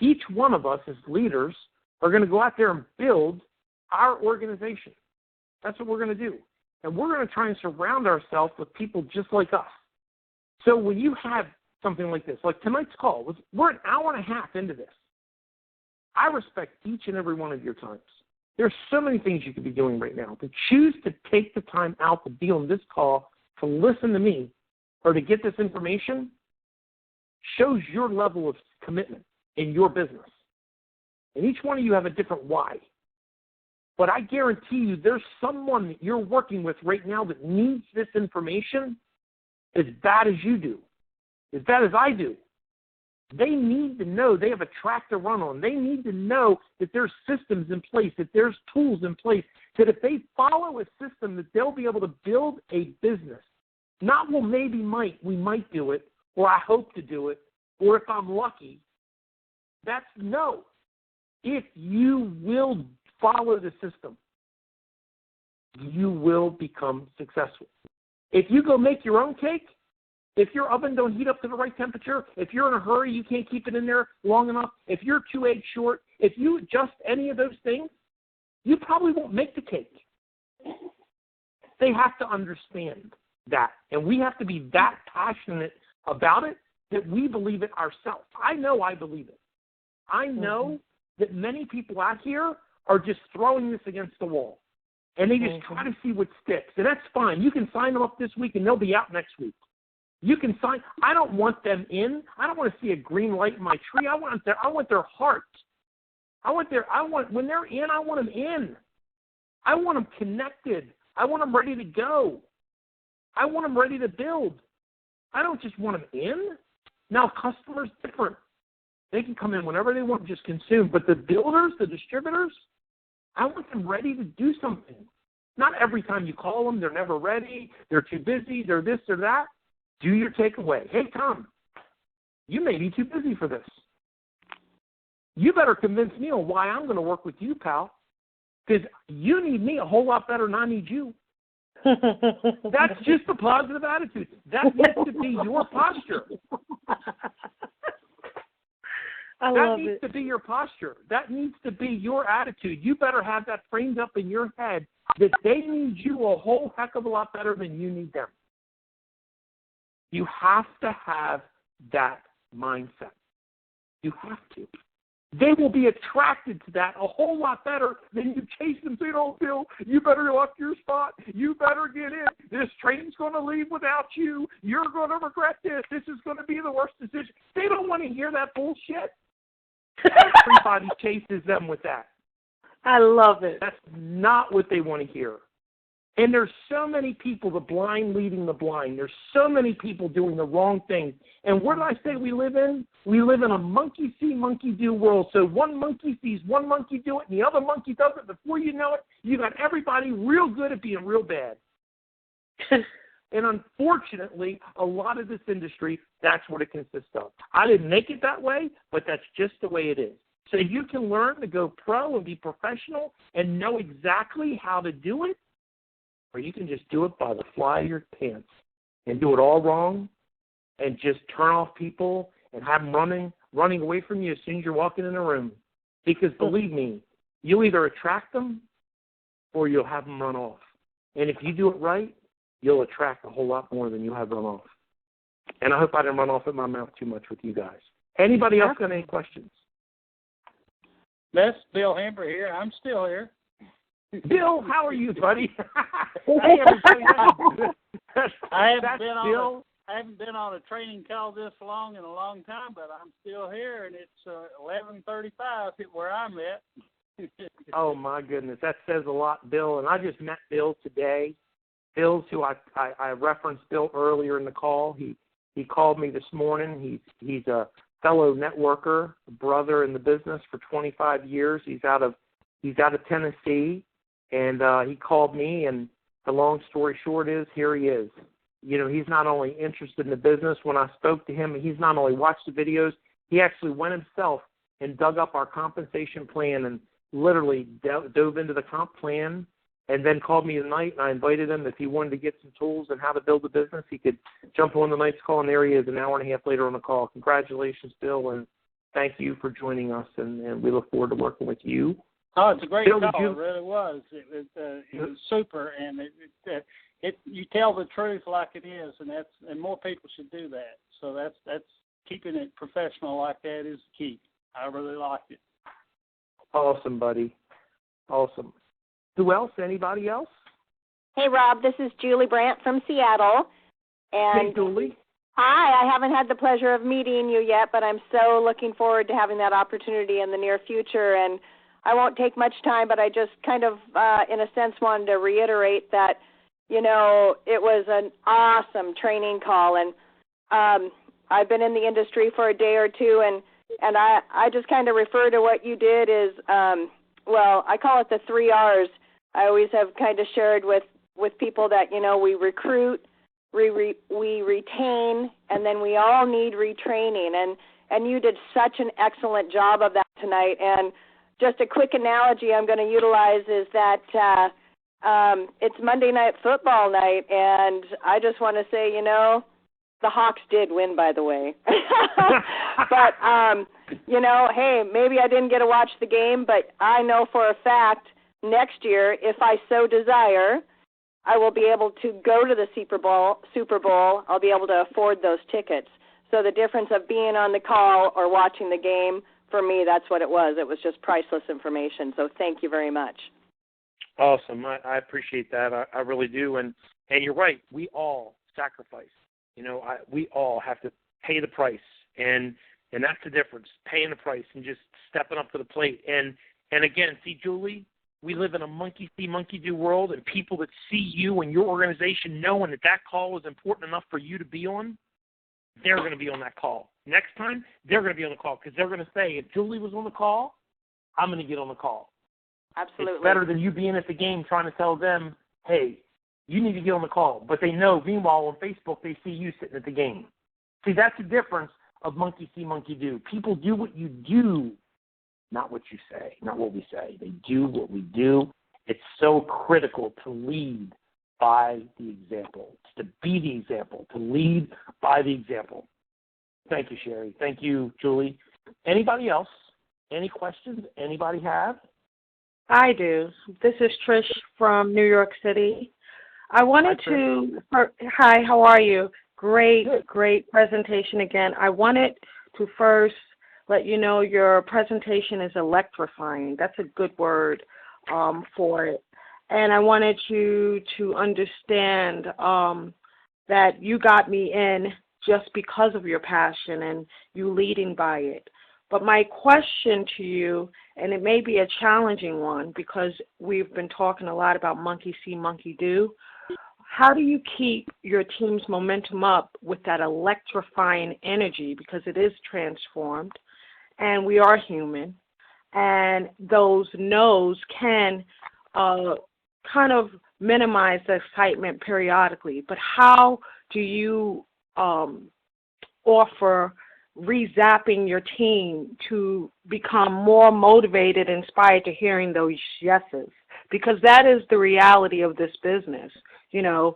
each one of us as leaders are going to go out there and build our organization. That's what we're going to do. And we're going to try and surround ourselves with people just like us. So when you have something like this, like tonight's call, we're an hour and a half into this. I respect each and every one of your times. There's so many things you could be doing right now. To choose to take the time out to be on this call, to listen to me, or to get this information shows your level of commitment in your business. And each one of you have a different why. But I guarantee you there's someone that you're working with right now that needs this information as bad as you do, as bad as I do. They need to know they have a track to run on. They need to know that there's systems in place, that there's tools in place, that if they follow a system that they'll be able to build a business. Not, well, maybe we might do it, or I hope to do it, or if I'm lucky. That's no. If you will follow the system, you will become successful. If you go make your own cake, if your oven don't heat up to the right temperature, if you're in a hurry, you can't keep it in there long enough, if you're 2 eggs short, if you adjust any of those things, you probably won't make the cake. They have to understand that. And we have to be that passionate about it that we believe it ourselves. I know I believe it. I know that many people out here are just throwing this against the wall. And they just try to see what sticks. And that's fine. You can sign them up this week and they'll be out next week. You can sign. I don't want them in. I don't want to see a green light in my tree. I want their heart. When they're in, I want them in. I want them connected. I want them ready to go. I want them ready to build. I don't just want them in. Now, customers different. They can come in whenever they want to just consume. But the builders, the distributors, I want them ready to do something. Not every time you call them, they're never ready. They're too busy. They're this or that. Do your takeaway. Hey, Tom, you may be too busy for this. You better convince me on why I'm going to work with you, pal, because you need me a whole lot better than I need you. That's just a positive attitude. That needs to be your posture. That needs to be your posture. That needs to be your attitude. You better have that framed up in your head that they need you a whole heck of a lot better than you need them. You have to have that mindset. You have to. They will be attracted to that a whole lot better than you chase them saying, oh, Bill, you better lock your spot. You better get in. This train's going to leave without you. You're going to regret this. This is going to be the worst decision. They don't want to hear that bullshit. Everybody chases them with that. I love it. That's not what they want to hear. And there's so many people, the blind leading the blind. There's so many people doing the wrong thing. And where did I say we live in? We live in a monkey see, monkey do world. So one monkey sees one monkey do it, and the other monkey does it. Before you know it, you got everybody real good at being real bad. And unfortunately, a lot of this industry, that's what it consists of. I didn't make it that way, but that's just the way it is. So you can learn to go pro and be professional and know exactly how to do it, or you can just do it by the fly of your pants and do it all wrong and just turn off people and have them running away from you as soon as you're walking in a room. Because believe me, you'll either attract them or you'll have them run off. And if you do it right, you'll attract a whole lot more than you have run off. And I hope I didn't run off at my mouth too much with you guys. Anybody else got any questions? That's Bill Hamper here. I'm still here. Bill, how are you, buddy? Hey, everybody. I haven't been on a training call this long in a long time, but I'm still here, and it's 11:35 where I'm at. Oh, my goodness. That says a lot, Bill. And I just met Bill today. Bill's who I referenced Bill earlier in the call. He called me this morning. He's a fellow networker, a brother in the business for 25 years. He's out of Tennessee, and he called me. And the long story short is, here he is. You know, he's not only interested in the business. When I spoke to him, he's not only watched the videos, he actually went himself and dug up our compensation plan and literally dove into the comp plan, and then called me tonight, and I invited him if he wanted to get some tools on how to build a business, he could jump on tonight's call, and there he is an hour and a half later on the call. Congratulations, Bill, and thank you for joining us, and we look forward to working with you. Oh, it's a great Bill, call. It really was. It was super, and you tell the truth like it is, and more people should do that. So that's keeping it professional like that is the key. I really like it. Awesome, buddy. Awesome. Who else? Anybody else? Hey, Rob, this is Julie Brandt from Seattle. And hey, Julie. Hi, I haven't had the pleasure of meeting you yet, but I'm so looking forward to having that opportunity in the near future. And I won't take much time, but I just kind of, in a sense, wanted to reiterate that, you know, it was an awesome training call. And I've been in the industry for a day or two, and I just kind of refer to what you did as, well, I call it the 3 R's. I always have kind of shared with people that, you know, we recruit, we retain, and then we all need retraining. And you did such an excellent job of that tonight. And just a quick analogy I'm going to utilize is that it's Monday Night Football night, and I just want to say, you know, the Hawks did win, by the way. But, you know, hey, maybe I didn't get to watch the game, but I know for a fact next year, if I so desire, I will be able to go to the Super Bowl. I'll be able to afford those tickets. So the difference of being on the call or watching the game, for me, that's what it was. It was just priceless information. So thank you very much. Awesome. I appreciate that. I really do. And you're right. We all sacrifice. You know, we all have to pay the price. And And that's the difference, paying the price and just stepping up to the plate. And again, see, Julie, we live in a monkey see, monkey do world, and people that see you and your organization knowing that that call is important enough for you to be on, they're going to be on that call. Next time, they're going to be on the call because they're going to say, if Julie was on the call, I'm going to get on the call. Absolutely. It's better than you being at the game trying to tell them, hey, you need to get on the call. But they know, meanwhile, on Facebook, they see you sitting at the game. See, that's the difference of monkey see, monkey do. People do what you do, not what you say, not what we say. They do what we do. It's so critical to lead by the example, to be the example, to lead by the example. Thank you, Sherry. Thank you, Julie. Anybody else? Any questions anybody have? I do. This is Trish from New York City. I wanted hi, how are you? Great presentation again. I wanted to first let you know your presentation is electrifying. That's a good word for it. And I wanted you to understand that you got me in just because of your passion and you leading by it. But my question to you, and it may be a challenging one because we've been talking a lot about monkey see, monkey do, how do you keep your team's momentum up with that electrifying energy because it is transformed and we are human and those no's can kind of minimize the excitement periodically. But how do you offer re-zapping your team to become more motivated, inspired to hearing those yeses? Because that is the reality of this business. You know,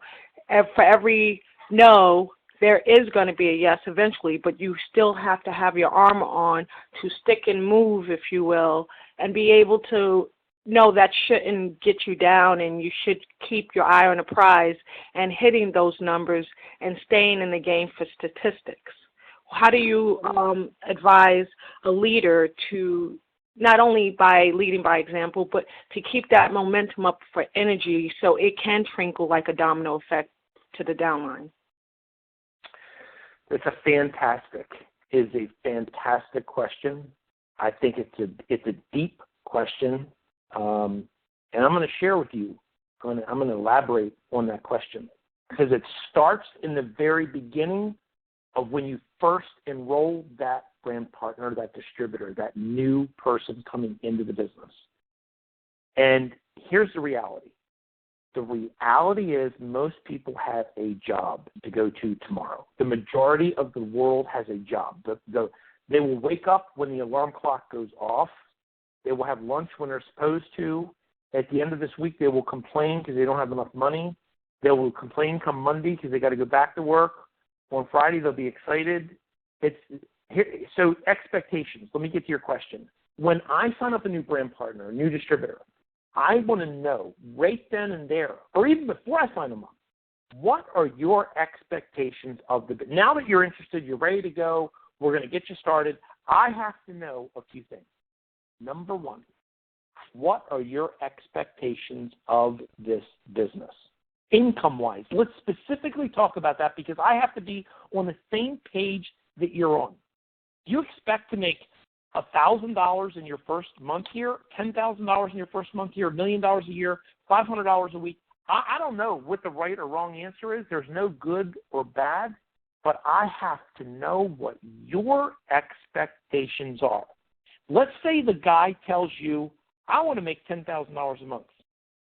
for every no, there is going to be a yes eventually, but you still have to have your armor on to stick and move, if you will, and be able to know that shouldn't get you down, and you should keep your eye on the prize and hitting those numbers and staying in the game for statistics. How do you advise a leader to not only by leading by example, but to keep that momentum up for energy so it can trickle like a domino effect to the downline? It's a fantastic question. I think it's a deep question, and I'm going to share with you. I'm going to elaborate on that question because it starts in the very beginning of when you first enroll that brand partner, that distributor, that new person coming into the business. And here's the reality. The reality is most people have a job to go to tomorrow. The majority of the world has a job. They will wake up when the alarm clock goes off. They will have lunch when they're supposed to. At the end of this week, they will complain because they don't have enough money. They will complain come Monday because they got to go back to work. On Friday, they'll be excited. So expectations. Let me get to your question. When I sign up a new brand partner, a new distributor, I want to know right then and there, or even before I sign them up, what are your expectations of the business? Now that you're interested, you're ready to go, we're going to get you started, I have to know a few things. Number one, what are your expectations of this business? Income-wise, let's specifically talk about that because I have to be on the same page that you're on. Do you expect to make $1,000 in your first month here, $10,000 in your first month here, $1 million a year, $500 a week? I don't know what the right or wrong answer is. There's no good or bad, but I have to know what your expectations are. Let's say the guy tells you, I want to make $10,000 a month.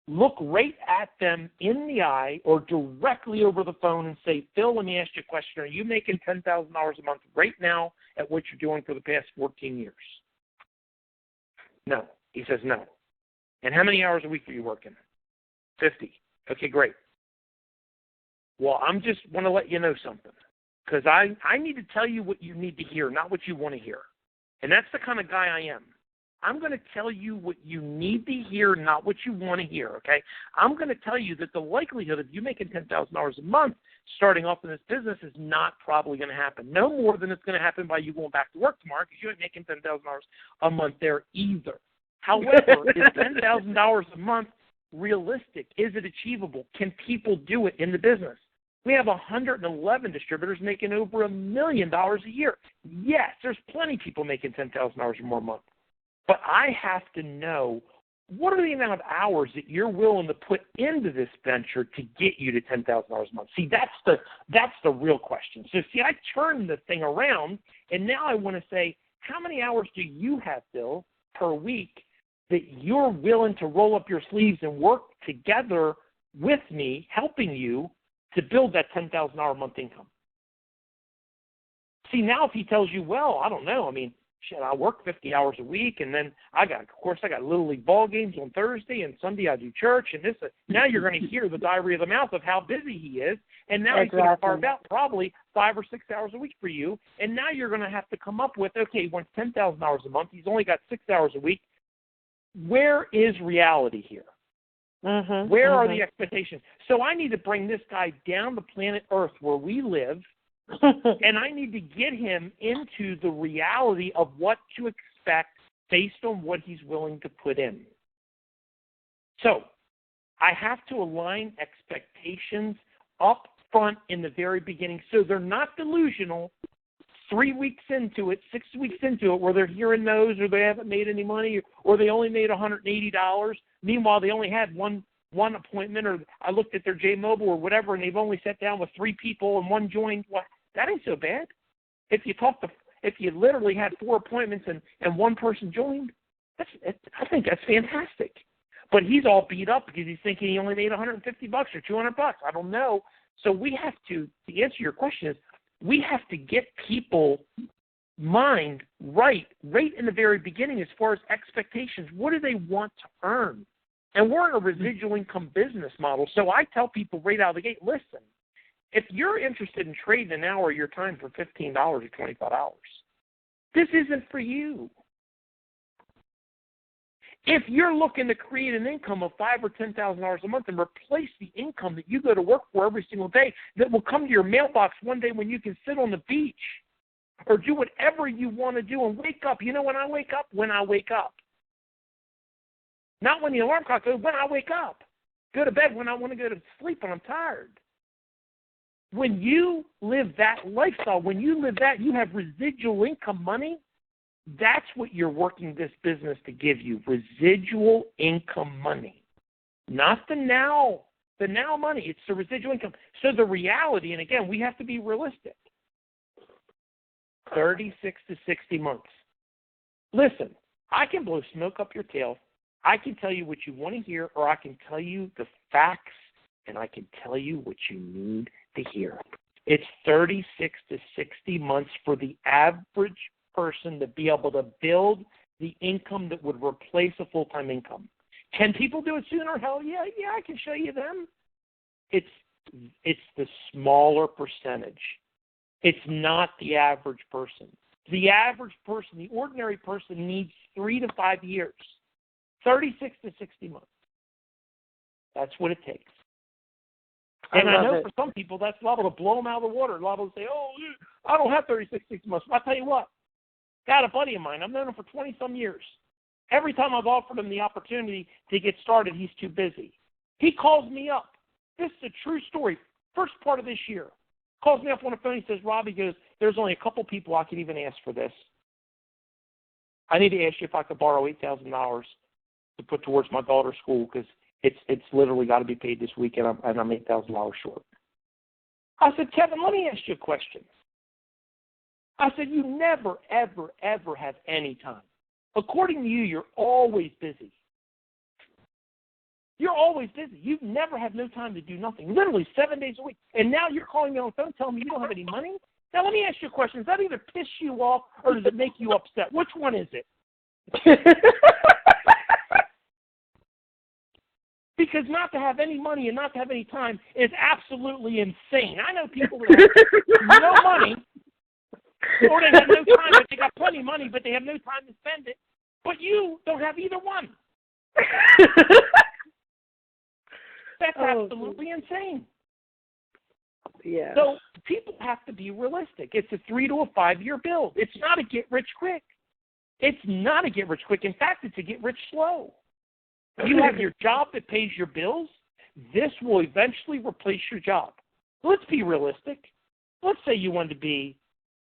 Look right at them in the eye or directly over the phone and say, Phil, let me ask you a question. Are you making $10,000 a month right now at what you're doing for the past 14 years? No. He says no. And how many hours a week are you working? 50. Okay, great. Well, I'm just want to let you know something because I need to tell you what you need to hear, not what you want to hear. And that's the kind of guy I am. I'm going to tell you what you need to hear, not what you want to hear, okay? I'm going to tell you that the likelihood of you making $10,000 a month starting off in this business is not probably going to happen. No more than it's going to happen by you going back to work tomorrow because you ain't making $10,000 a month there either. However, is $10,000 a month realistic? Is it achievable? Can people do it in the business? We have 111 distributors making over $1 million a year. Yes, there's plenty of people making $10,000 or more a month. But I have to know, what are the amount of hours that you're willing to put into this venture to get you to $10,000 a month? See, that's the real question. So, see, I turned the thing around, and now I want to say, how many hours do you have, Bill, per week that you're willing to roll up your sleeves and work together with me, helping you to build that $10,000 a month income? See, now if he tells you, well, I don't know, I mean, shit, I work 50 hours a week, and then I got Little League ball games on Thursday, and Sunday I do church, and this. Now you're going to hear the diarrhea of the mouth of how busy he is, and now he's going to carve out probably 5 or 6 hours a week for you, and now you're going to have to come up with, okay, he wants $10,000 a month, he's only got 6 hours a week. Where is reality here? Where are the expectations? So I need to bring this guy down to planet Earth where we live, and I need to get him into the reality of what to expect based on what he's willing to put in. So I have to align expectations up front in the very beginning so they're not delusional 3 weeks into it, 6 weeks into it, where they're hearing no's or they haven't made any money or they only made $180. Meanwhile, they only had one appointment, or I looked at their J-Mobile or whatever, and they've only sat down with 3 people and one joined. Well, that ain't so bad. If you literally had 4 appointments and one person joined, I think that's fantastic. But he's all beat up because he's thinking he only made $150 or $200. I don't know. So we have to answer your question is, we have to get people mind right in the very beginning as far as expectations. What do they want to earn? And we're in a residual income business model. So I tell people right out of the gate, listen, if you're interested in trading an hour of your time for $15 or $25, this isn't for you. If you're looking to create an income of $5,000 or $10,000 a month and replace the income that you go to work for every single day, that will come to your mailbox one day when you can sit on the beach or do whatever you want to do and wake up. You know when I wake up? When I wake up. Not when the alarm clock goes, when I wake up. Go to bed when I want to go to sleep and I'm tired. When you live that lifestyle, when you live that, you have residual income money. That's what you're working this business to give you, residual income money. Not the now money, it's the residual income. So the reality, and again, we have to be realistic, 36 to 60 months. Listen, I can blow smoke up your tail. I can tell you what you want to hear, or I can tell you the facts, and I can tell you what you need to hear. It's 36 to 60 months for the average person to be able to build the income that would replace a full-time income. Can people do it sooner? Hell yeah, I can show you them. It's the smaller percentage. It's not the average person. The average person, the ordinary person, needs 3 to 5 years, 36 to 60 months. That's what it takes. And I know for some people that's liable to blow them out of the water. Liable to say, oh, I don't have 36, 60 months. I'll tell you what. Got a buddy of mine. I've known him for 20-some years. Every time I've offered him the opportunity to get started, he's too busy. He calls me up. This is a true story. First part of this year. Calls me up on the phone. He says, Rob, he goes, there's only a couple people I can even ask for this. I need to ask you if I could borrow $8,000 to put towards my daughter's school because it's literally got to be paid this week and I'm $8,000 short. I said, Kevin, let me ask you a question. I said, you never, ever, ever have any time. According to you, you're always busy. You're always busy. You never have no time to do nothing, literally 7 days a week. And now you're calling me on the phone telling me you don't have any money? Now, let me ask you a question. Does that either piss you off or does it make you upset? Which one is it? Because not to have any money and not to have any time is absolutely insane. I know people that have no money, or they have no time, but they got plenty of money, but they have no time to spend it. But you don't have either one. That's absolutely insane. Yeah. So people have to be realistic. It's a 3 to 5 year build. It's not a get rich quick. It's not a get rich quick. In fact, it's a get rich slow. You have your job that pays your bills. This will eventually replace your job. Let's be realistic. Let's say you want to be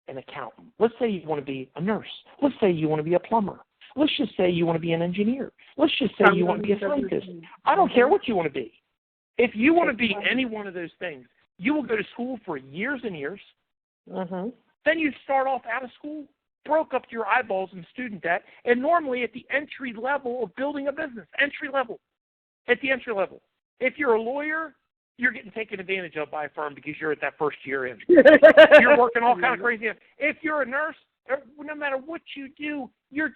an accountant. Let's say you want to be a nurse. Let's say you want to be a plumber. Let's just say you want to be an engineer. Let's just say you want to be a scientist. I don't care what you want to be. If you want to be any one of those things, you will go to school for years and years. Then you start off out of school, broke up your eyeballs in student debt, and normally at the entry level of building a business, at the entry level. If you're a lawyer, you're getting taken advantage of by a firm because you're at that first year in. You're working all kind of crazy. If you're a nurse, no matter what you do, you're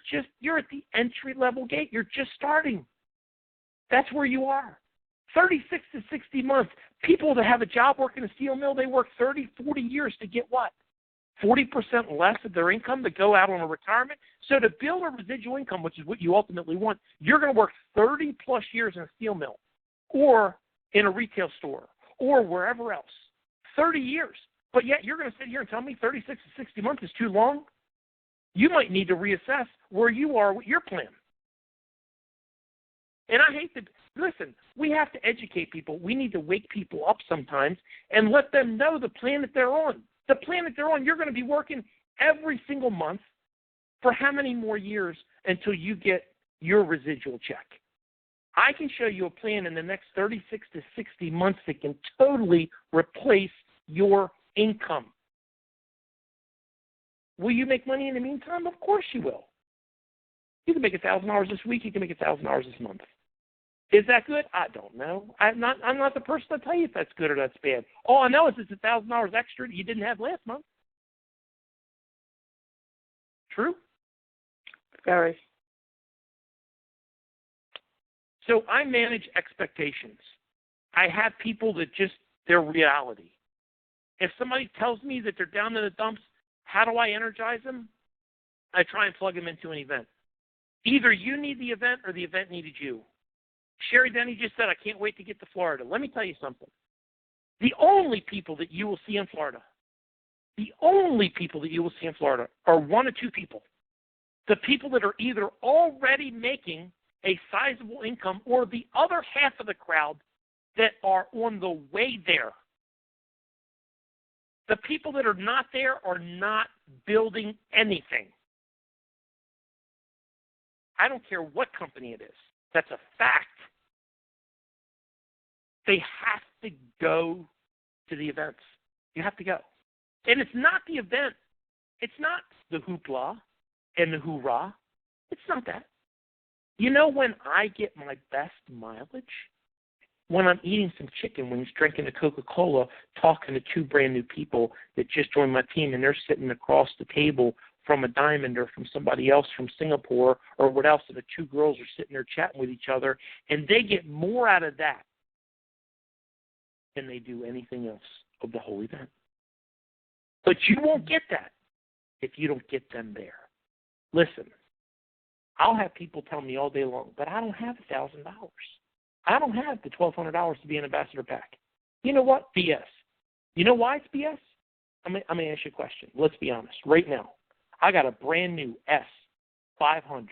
at the entry level gate. You're just starting. That's where you are. 36 to 60 months. People that have a job working a steel mill, they work 30, 40 years to get what? 40% less of their income to go out on a retirement. So to build a residual income, which is what you ultimately want, you're going to work 30 plus years in a steel mill or in a retail store or wherever else. 30 years. But yet you're going to sit here and tell me 36 to 60 months is too long? You might need to reassess where you are with your plan. And I hate to, listen, we have to educate people. We need to wake people up sometimes and let them know the plan that they're on. The plan that they're on, you're going to be working every single month for how many more years until you get your residual check? I can show you a plan in the next 36 to 60 months that can totally replace your income. Will you make money in the meantime? Of course you will. You can make $1,000 this week. You can make $1,000 this month. Is that good? I don't know. I'm not the person to tell you if that's good or that's bad. All I know is it's $1,000 extra that you didn't have last month. True? Very. So I manage expectations. I have people that just, they're reality. If somebody tells me that they're down in the dumps, how do I energize them? I try and plug them into an event. Either you need the event or the event needed you. Sherry Denny just said, I can't wait to get to Florida. Let me tell you something. The only people that you will see in Florida, are one or two people. The people that are either already making a sizable income or the other half of the crowd that are on the way there. The people that are not there are not building anything. I don't care what company it is. That's a fact. They have to go to the events. You have to go. And it's not the event. It's not the hoopla and the hoorah. It's not that. You know when I get my best mileage? When I'm eating some chicken wings, drinking a Coca-Cola, talking to two brand new people that just joined my team, and they're sitting across the table from a Diamond or from somebody else from Singapore or what else, and the two girls are sitting there chatting with each other, and they get more out of that than they do anything else of the whole event. But you won't get that if you don't get them there. Listen, I'll have people tell me all day long, but I don't have $1,000. I don't have the $1,200 to be an ambassador pack. You know what? BS. You know why it's BS? I'm going to ask you a question. Let's be honest. Right now, I got a brand new S500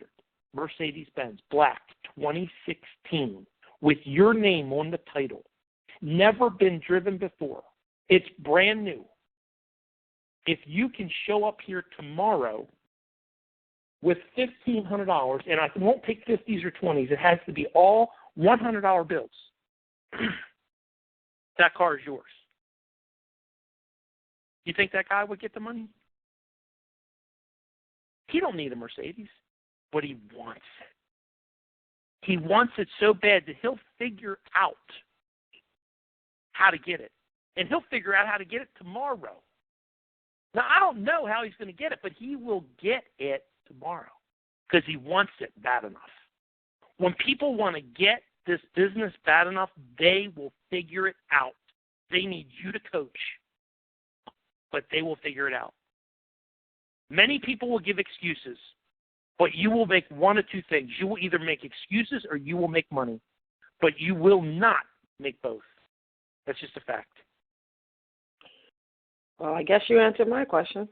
Mercedes-Benz Black 2016 with your name on the title. Never been driven before. It's brand new. If you can show up here tomorrow with $1,500, and I won't take 50s or 20s, it has to be all $100 bills, that car is yours. You think that guy would get the money? He don't need a Mercedes, but he wants it. He wants it so bad that he'll figure out how to get it. And he'll figure out how to get it tomorrow. Now, I don't know how he's going to get it, but he will get it tomorrow because he wants it bad enough. When people want to get this business bad enough, they will figure it out. They need you to coach, but they will figure it out. Many people will give excuses, but you will make one of two things. You will either make excuses or you will make money, but you will not make both. That's just a fact. Well, I guess you answered my question.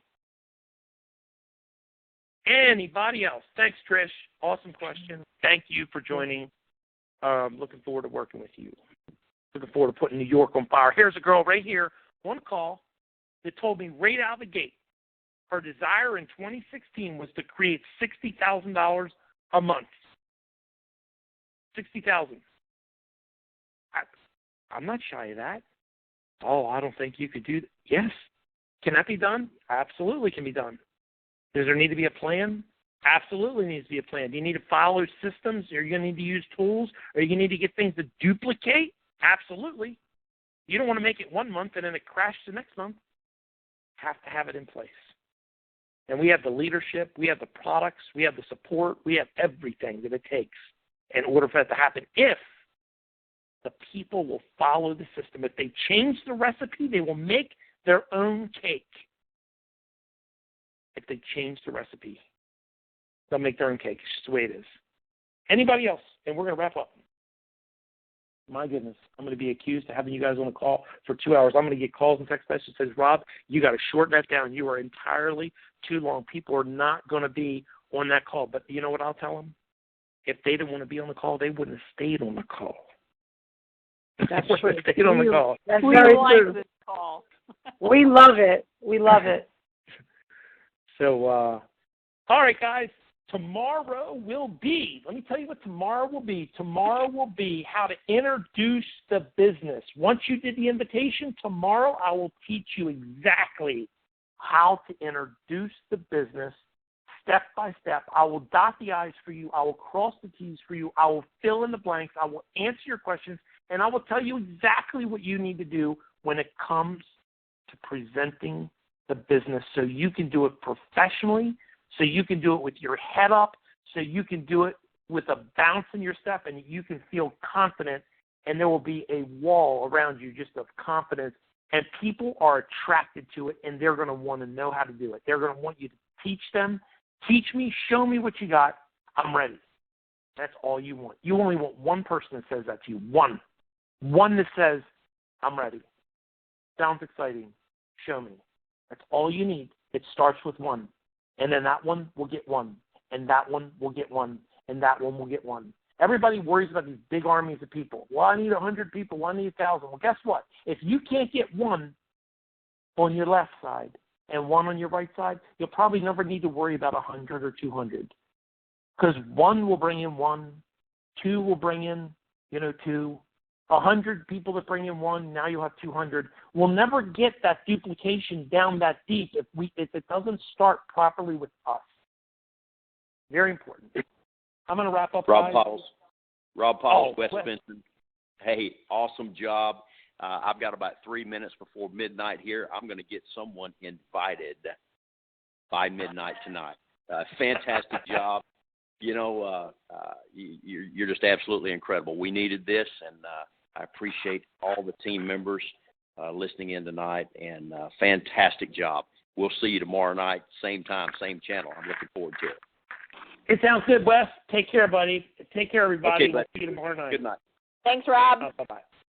Anybody else? Thanks, Trish. Awesome question. Thank you for joining. Looking forward to working with you. Looking forward to putting New York on fire. Here's a girl right here one call that told me right out of the gate her desire in 2016 was to create $60,000 a month. $60,000. I'm not shy of that. Oh, I don't think you could do that. Yes. Can that be done? Absolutely can be done. Does there need to be a plan? Absolutely needs to be a plan. Do you need to follow systems? Are you going to need to use tools? Are you going to need to get things to duplicate? Absolutely. You don't want to make it 1 month and then it crashes the next month. Have to have it in place. And we have the leadership, we have the products, we have the support, we have everything that it takes in order for that to happen if the people will follow the system. If they change the recipe, they will make their own cake. If they change the recipe, they'll make their own cake. It's just the way it is. Anybody else? And we're going to wrap up. My goodness, I'm going to be accused of having you guys on a call for 2 hours. I'm going to get calls and text messages that says, Rob, you got to shorten that down. You are entirely too long. People are not going to be on that call. But you know what I'll tell them? If they didn't want to be on the call, they wouldn't have stayed on the call. That's true. Stayed on the call. That's We very like true. this call. We love it. We love it. So, all right, guys. Tomorrow will be, let me tell you what tomorrow will be. Tomorrow will be how to introduce the business. Once you did the invitation, tomorrow I will teach you exactly how to introduce the business step by step. I will dot the I's for you. I will cross the T's for you. I will fill in the blanks. I will answer your questions, and I will tell you exactly what you need to do when it comes to presenting the business so you can do it professionally, so you can do it with your head up, so you can do it with a bounce in your step, and you can feel confident, and there will be a wall around you just of confidence, and people are attracted to it, and they're going to want to know how to do it. They're going to want you to teach them. Teach me, show me what you got. I'm ready. That's all you want. You only want one person that says that to you. One. One that says, I'm ready. Sounds exciting. Show me. That's all you need. It starts with one. And then that one will get one. And that one will get one. And that one will get one. Everybody worries about these big armies of people. Well, I need 100 people. Well, I need 1,000. Well, guess what? If you can't get one on your left side and one on your right side, you'll probably never need to worry about 100 or 200. Because one will bring in one. Two will bring in, two. 100 people that bring in one, now you'll have 200. We'll never get that duplication down that deep if it doesn't start properly with us. Very important. I'm going to wrap up. Rob Pottles, West Wes. Benson. Hey, awesome job. I've got about 3 minutes before midnight here. I'm going to get someone invited by midnight tonight. Fantastic job. You're just absolutely incredible. We needed this, and I appreciate all the team members listening in tonight, and fantastic job. We'll see you tomorrow night, same time, same channel. I'm looking forward to it. It sounds good, Wes. Take care, buddy. Take care, everybody. Okay, We'll see you tomorrow night. Good night. Thanks, Rob. Bye-bye.